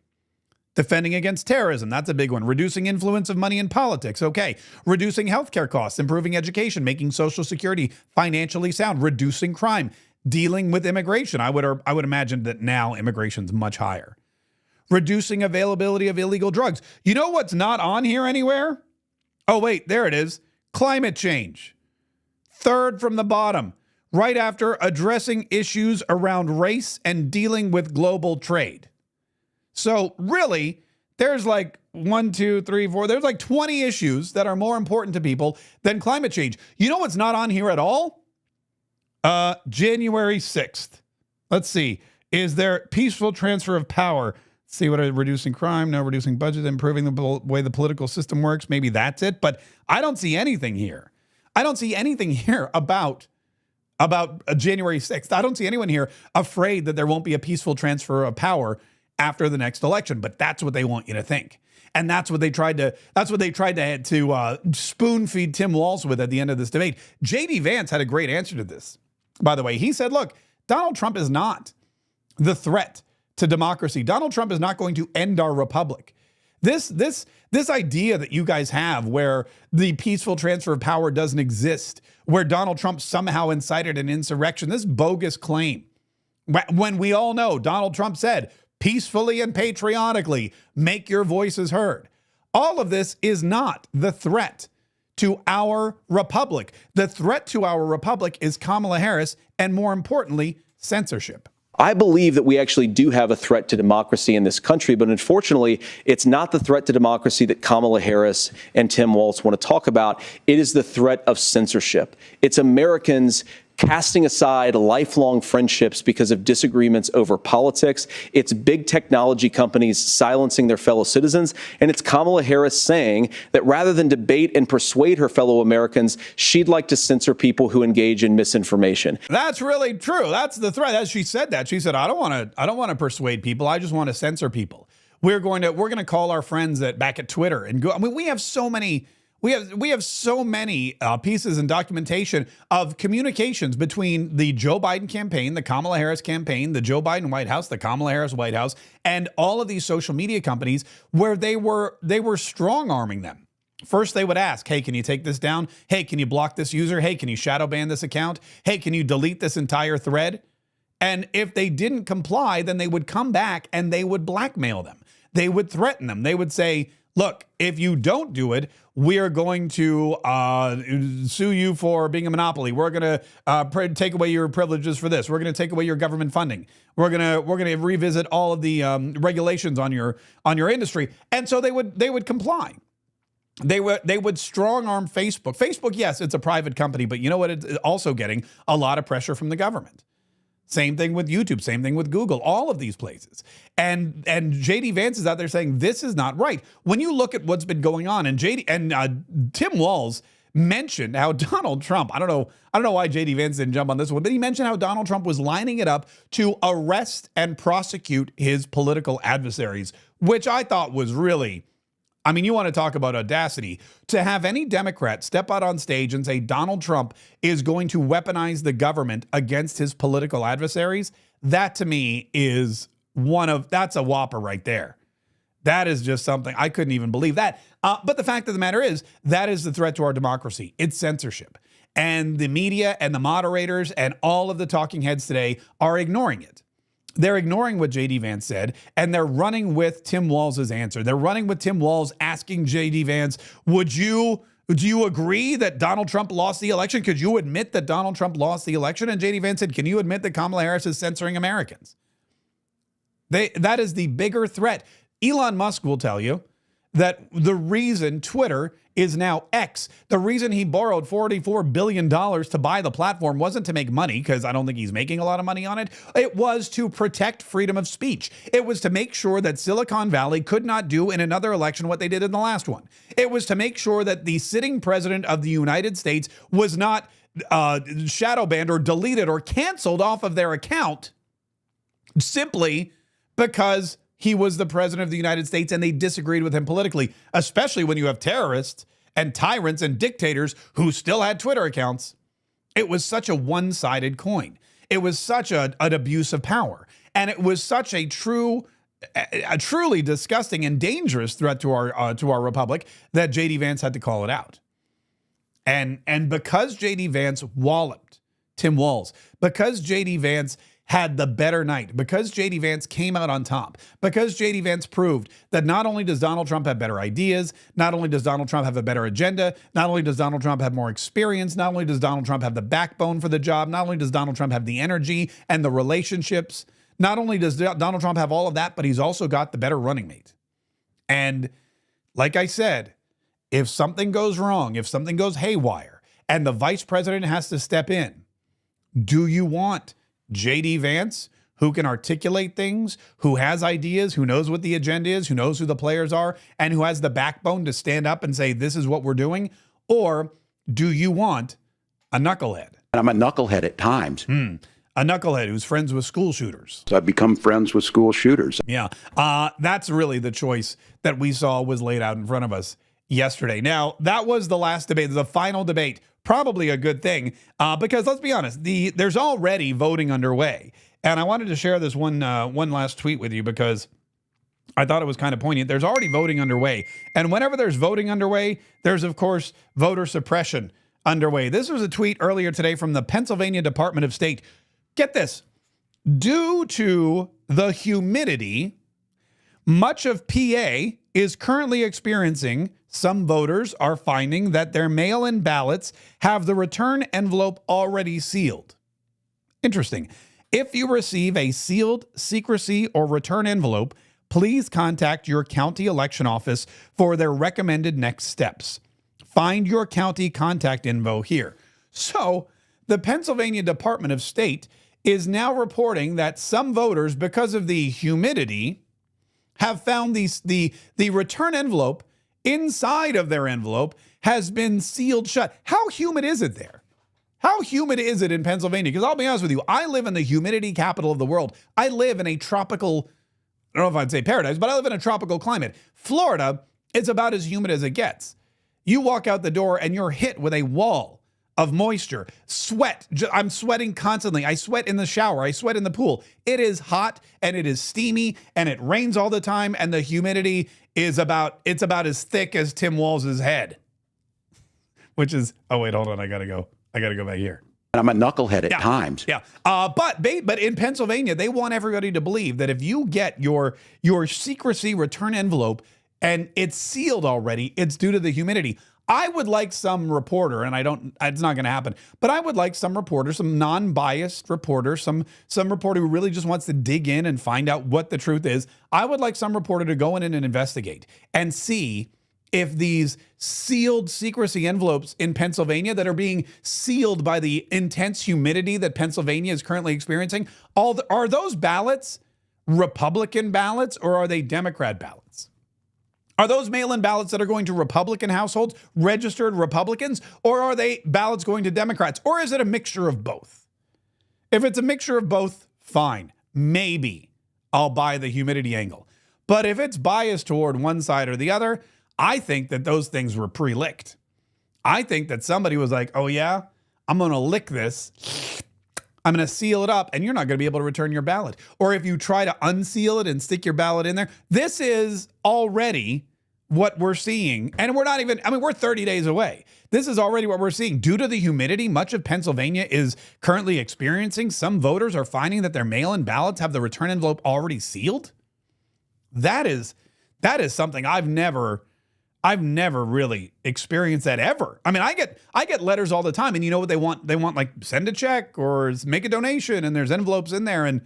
Defending against terrorism, that's a big one. Reducing influence of money in politics, okay. Reducing healthcare costs, improving education, making Social Security financially sound, reducing crime, dealing with immigration. I would imagine that now immigration's much higher. Reducing availability of illegal drugs. You know what's not on here anywhere? Oh, wait, there it is. Climate change. Third from the bottom. Right after addressing issues around race and dealing with global trade. So really, there's like 1, 2, 3, 4, there's like 20 issues that are more important to people than climate change. You know what's not on here at all? January 6th. Let's see. Is there peaceful transfer of power? Let's see what are reducing crime, no reducing budget, improving the way the political system works. Maybe that's it. But I don't see anything here. I don't see anything here about January 6th. I don't see anyone here afraid that there won't be a peaceful transfer of power after the next election, but that's what they want you to think. And that's what they tried to spoon feed Tim Walz with at the end of this debate. JD Vance had a great answer to this. By the way, he said, look, Donald Trump is not the threat to democracy. Donald Trump is not going to end our republic. This idea that you guys have where the peaceful transfer of power doesn't exist, where Donald Trump somehow incited an insurrection, this bogus claim. When we all know Donald Trump said, peacefully and patriotically, make your voices heard. All of this is not the threat to our republic. The threat to our republic is Kamala Harris and, more importantly, censorship. I believe that we actually do have a threat to democracy in this country, but unfortunately, it's not the threat to democracy that Kamala Harris and Tim Walz want to talk about. It is the threat of censorship. It's Americans casting aside lifelong friendships because of disagreements over politics. It's big technology companies silencing their fellow citizens. And it's Kamala Harris saying that rather than debate and persuade her fellow Americans, she'd like to censor people who engage in misinformation. That's really true. That's the threat. As she said that, she said, I don't want to persuade people. I just want to censor people. We're going to call our friends back at Twitter and go. I mean, we have so many pieces and documentation of communications between the Joe Biden campaign, the Kamala Harris campaign, the Joe Biden White House, the Kamala Harris White House, and all of these social media companies where they were strong-arming them. First, they would ask, hey, can you take this down? Hey, can you block this user? Hey, can you shadow ban this account? Hey, can you delete this entire thread? And if they didn't comply, then they would come back and they would blackmail them. They would threaten them. They would say, look, if you don't do it, we are going to sue you for being a monopoly. We're going to take away your privileges for this. We're going to take away your government funding. We're going to revisit all of the regulations on your industry. And so they would comply. They would strong arm Facebook. Facebook, yes, it's a private company, but you know what? It's also getting a lot of pressure from the government. Same thing with YouTube, same thing with Google, all of these places. And JD Vance is out there saying this is not right. When you look at what's been going on, and Tim Walz mentioned how Donald Trump, I don't know why JD Vance didn't jump on this one, but he mentioned how Donald Trump was lining it up to arrest and prosecute his political adversaries, which I thought was really, I mean, you want to talk about audacity to have any Democrat step out on stage and say Donald Trump is going to weaponize the government against his political adversaries. That to me is that's a whopper right there. That is just something I couldn't even believe that. But the fact of the matter is that is the threat to our democracy. It's censorship. And the media and the moderators and all of the talking heads today are ignoring it. They're ignoring what JD Vance said, and they're running with Tim Walz's answer. They're running with Tim Walz asking JD Vance, do you agree that Donald Trump lost the election? Could you admit that Donald Trump lost the election? And JD Vance said, can you admit that Kamala Harris is censoring Americans? That is the bigger threat. Elon Musk will tell you that the reason Twitter is now X, the reason he borrowed $44 billion to buy the platform wasn't to make money, because I don't think he's making a lot of money on it. It was to protect freedom of speech. It was to make sure that Silicon Valley could not do in another election what they did in the last one. It was to make sure that the sitting president of the United States was not shadow banned or deleted or canceled off of their account simply because he was the president of the United States and they disagreed with him politically, especially when you have terrorists and tyrants and dictators who still had Twitter accounts. It was such a one-sided coin. It was such an abuse of power. And it was such a truly disgusting and dangerous threat to our republic that JD Vance had to call it out. And because JD Vance walloped Tim Walz, because JD Vance had the better night, because JD Vance came out on top, because JD Vance proved that not only does Donald Trump have better ideas, not only does Donald Trump have a better agenda, not only does Donald Trump have more experience, not only does Donald Trump have the backbone for the job, not only does Donald Trump have the energy and the relationships, not only does Donald Trump have all of that, but he's also got the better running mate. And like I said, if something goes wrong, if something goes haywire, and the vice president has to step in, do you want JD Vance, who can articulate things, who has ideas, who knows what the agenda is, who knows who the players are, and who has the backbone to stand up and say, this is what we're doing? Or do you want a knucklehead? And I'm a knucklehead at times. A knucklehead who's friends with school shooters. So I've become friends with school shooters. Yeah, that's really the choice that we saw was laid out in front of us yesterday. Now, that was the last debate, the final debate. Probably a good thing, because let's be honest, there's already voting underway. And I wanted to share this one last tweet with you because I thought it was kind of poignant. There's already voting underway. And whenever there's voting underway, there's, of course, voter suppression underway. This was a tweet earlier today from the Pennsylvania Department of State. Get this. Due to the humidity, much of PA is currently experiencing, some voters are finding that their mail-in ballots have the return envelope already sealed. Interesting. If you receive a sealed secrecy or return envelope, please contact your county election office for their recommended next steps. Find your county contact info here. So, the Pennsylvania Department of State is now reporting that some voters, because of the humidity, have found the return envelope inside of their envelope has been sealed shut. How humid is it there? How humid is it in Pennsylvania? Because I'll be honest with you, I live in the humidity capital of the world. I live in a tropical, I don't know if I'd say paradise, but I live in a tropical climate. Florida is about as humid as it gets. You walk out the door and you're hit with a wall of moisture, sweat. I'm sweating constantly. I sweat in the shower. I sweat in the pool. It is hot and it is steamy and it rains all the time. And the humidity is about as thick as Tim Walz's head, which is, oh wait, hold on. I gotta go back here. And I'm a knucklehead at times. Yeah. But in Pennsylvania, they want everybody to believe that if you get your secrecy return envelope and it's sealed already, it's due to the humidity. I would like some reporter, and it's not going to happen, but I would like some reporter, some non-biased reporter, some reporter who really just wants to dig in and find out what the truth is. I would like some reporter to go in and investigate and see if these sealed secrecy envelopes in Pennsylvania that are being sealed by the intense humidity that Pennsylvania is currently experiencing, are those ballots Republican ballots or are they Democrat ballots? Are those mail-in ballots that are going to Republican households, registered Republicans, or are they ballots going to Democrats? Or is it a mixture of both? If it's a mixture of both, fine. Maybe I'll buy the humidity angle. But if it's biased toward one side or the other, I think that those things were pre-licked. I think that somebody was like, oh yeah, I'm going to lick this. I'm going to seal it up, and you're not going to be able to return your ballot. Or if you try to unseal it and stick your ballot in there, this is already what we're seeing. And we're not even, we're 30 days away. This is already what we're seeing. Due to the humidity, much of Pennsylvania is currently experiencing. Some voters are finding that their mail-in ballots have the return envelope already sealed. That is something I've never really experienced that ever. I get letters all the time, and you know what they want? They want like send a check or make a donation, and there's envelopes in there. And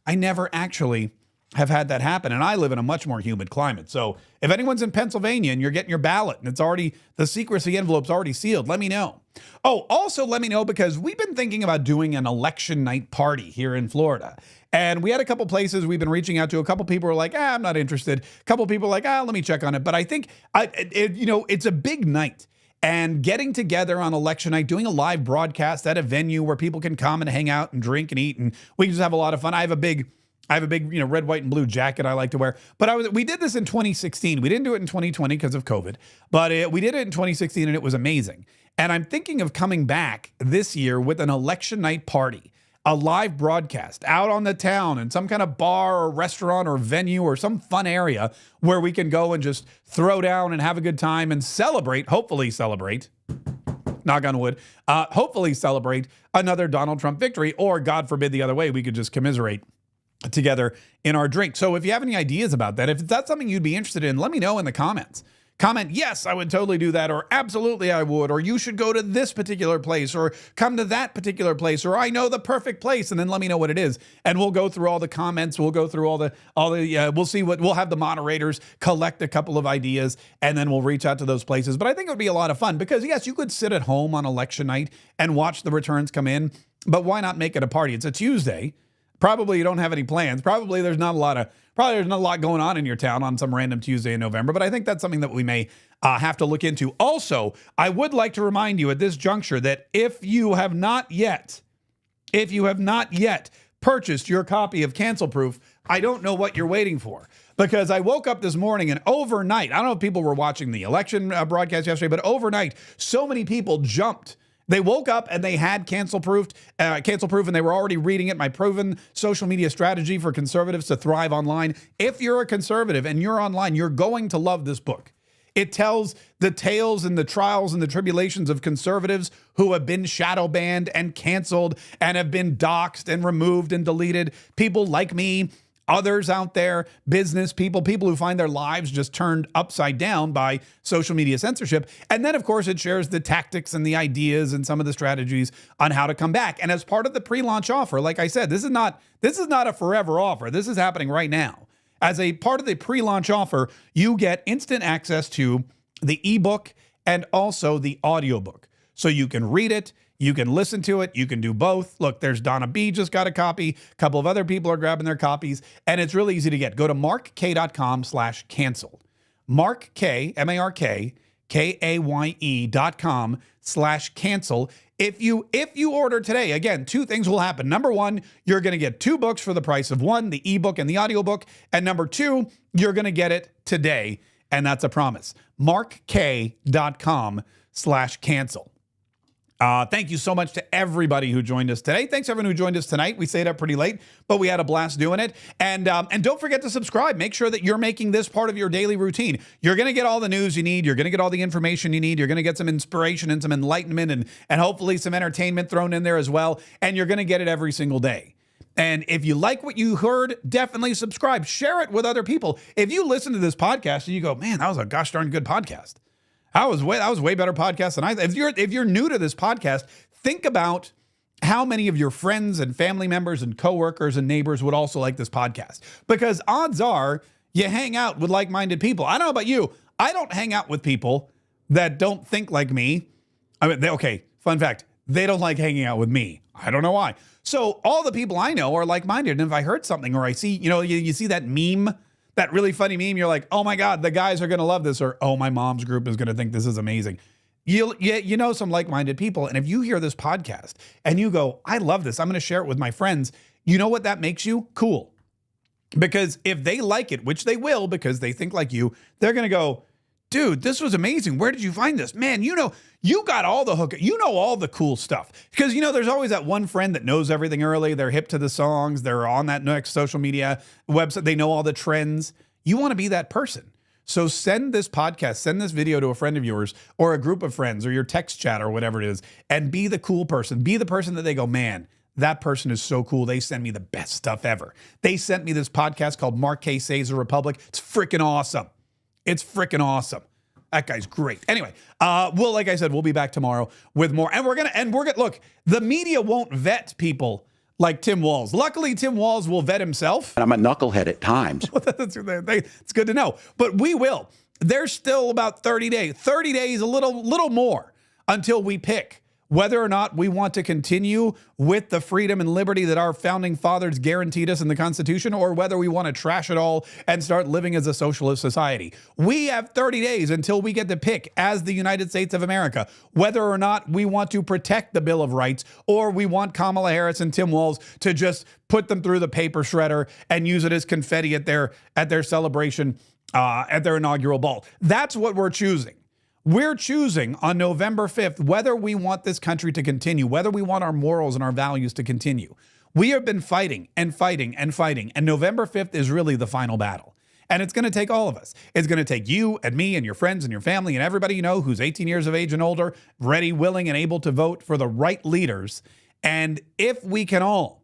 I never actually have had that happen. And I live in a much more humid climate. So if anyone's in Pennsylvania and you're getting your ballot and it's already, the secrecy envelope's already sealed, let me know. Oh, also let me know, because we've been thinking about doing an election night party here in Florida. And we had a couple places we've been reaching out to. A couple people were like, I'm not interested. A couple people were like, let me check on it. But I think, it's a big night. And getting together on election night, doing a live broadcast at a venue where people can come and hang out and drink and eat, and we can just have a lot of fun. I have a big, red, white, and blue jacket I like to wear. But we did this in 2016. We didn't do it in 2020 because of COVID. But we did it in 2016, and it was amazing. And I'm thinking of coming back this year with an election night party, a live broadcast out on the town in some kind of bar or restaurant or venue or some fun area where we can go and just throw down and have a good time and celebrate, hopefully celebrate, knock on wood, hopefully celebrate another Donald Trump victory, or God forbid the other way, we could just commiserate together in our drink. So if you have any ideas about that, if that's something you'd be interested in, let me know in the comments. Comment, yes, I would totally do that, or absolutely I would, or you should go to this particular place, or come to that particular place, or I know the perfect place, and then let me know what it is. And we'll go through all the comments. We'll go through we'll see we'll have the moderators collect a couple of ideas, and then we'll reach out to those places. But I think it would be a lot of fun, because yes, you could sit at home on election night and watch the returns come in, but why not make it a party? It's a Tuesday. Probably you don't have any plans. Probably there's not a lot going on in your town on some random Tuesday in November, but I think that's something that we may have to look into. Also, I would like to remind you at this juncture that if you have not yet purchased your copy of Cancel Proof, I don't know what you're waiting for. Because I woke up this morning and overnight, I don't know if people were watching the election broadcast yesterday, but overnight, so many people jumped. They woke up and they had Cancel Proof, and they were already reading it. My proven social media strategy for conservatives to thrive online. If you're a conservative and you're online, you're going to love this book. It tells the tales and the trials and the tribulations of conservatives who have been shadow banned and canceled and have been doxxed and removed and deleted. People like me, others out there, business people who find their lives just turned upside down by social media censorship. And then, of course, it shares the tactics and the ideas and some of the strategies on how to come back. And as part of the pre-launch offer, like I said, this is not a forever offer. This is happening right now. As a part of the pre-launch offer, you get instant access to the ebook and also the audiobook. So you can read it, you can listen to it, you can do both. Look, there's Donna B just got a copy. A couple of other people are grabbing their copies, and it's really easy to get. Go to markkaye.com/cancel. Mark K, M-A-R-K, KAYE.com/cancel. If you order today, again, two things will happen. Number one, you're going to get 2 books for the price of one, the ebook and the audiobook. And number 2, you're going to get it today. And that's a promise. markk.com/cancel. Thank you so much to everybody who joined us today. Thanks everyone who joined us tonight. We stayed up pretty late, but we had a blast doing it. And don't forget to subscribe. Make sure that you're making this part of your daily routine. You're going to get all the news you need. You're going to get all the information you need. You're going to get some inspiration and some enlightenment and hopefully some entertainment thrown in there as well. And you're going to get it every single day. And if you like what you heard, definitely subscribe. Share it with other people. If you listen to this podcast and you go, man, that was a gosh darn good podcast. That was way better podcast than I thought. If you're new to this podcast, think about how many of your friends and family members and coworkers and neighbors would also like this podcast. Because odds are you hang out with like-minded people. I don't know about you. I don't hang out with people that don't think like me. Okay, fun fact. They don't like hanging out with me. I don't know why. So all the people I know are like-minded. And if I heard something or I see, you see that meme that really funny meme. You're like, oh my God, the guys are going to love this, or oh, my mom's group is going to think this is amazing. You know some like-minded people, and if you hear this podcast and you go, I love this, I'm going to share it with my friends, you know what that makes you? Cool. Because if they like it, which they will because they think like you, they're going to go, dude, this was amazing. Where did you find this? Man, you got all the hook. You know all the cool stuff. Because, there's always that one friend that knows everything early. They're hip to the songs. They're on that next social media website. They know all the trends. You want to be that person. So send this podcast, send this video to a friend of yours or a group of friends or your text chat or whatever it is, and be the cool person. Be the person that they go, man, that person is so cool. They send me the best stuff ever. They sent me this podcast called Mark Kaye Saves the Republic. It's freaking awesome. It's freaking awesome. That guy's great. Anyway, well, like I said, we'll be back tomorrow with more. And we're gonna look, the media won't vet people like Tim Walz. Luckily, Tim Walz will vet himself. And I'm a knucklehead at times. It's good to know. But we will. There's still about 30 days, a little more until we pick whether or not we want to continue with the freedom and liberty that our founding fathers guaranteed us in the Constitution, or whether we want to trash it all and start living as a socialist society. We have 30 days until we get to pick, as the United States of America, whether or not we want to protect the Bill of Rights, or we want Kamala Harris and Tim Walz to just put them through the paper shredder and use it as confetti at their celebration, at their inaugural ball. That's what we're choosing. We're choosing on November 5th whether we want this country to continue, whether we want our morals and our values to continue. We have been fighting and fighting and fighting, and November 5th is really the final battle. And it's going to take all of us. It's going to take you and me and your friends and your family and everybody you know who's 18 years of age and older, ready, willing, and able to vote for the right leaders. And if we can all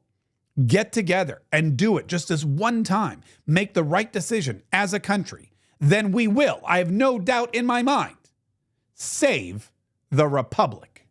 get together and do it just this one time, make the right decision as a country, then we will, I have no doubt in my mind, save the Republic.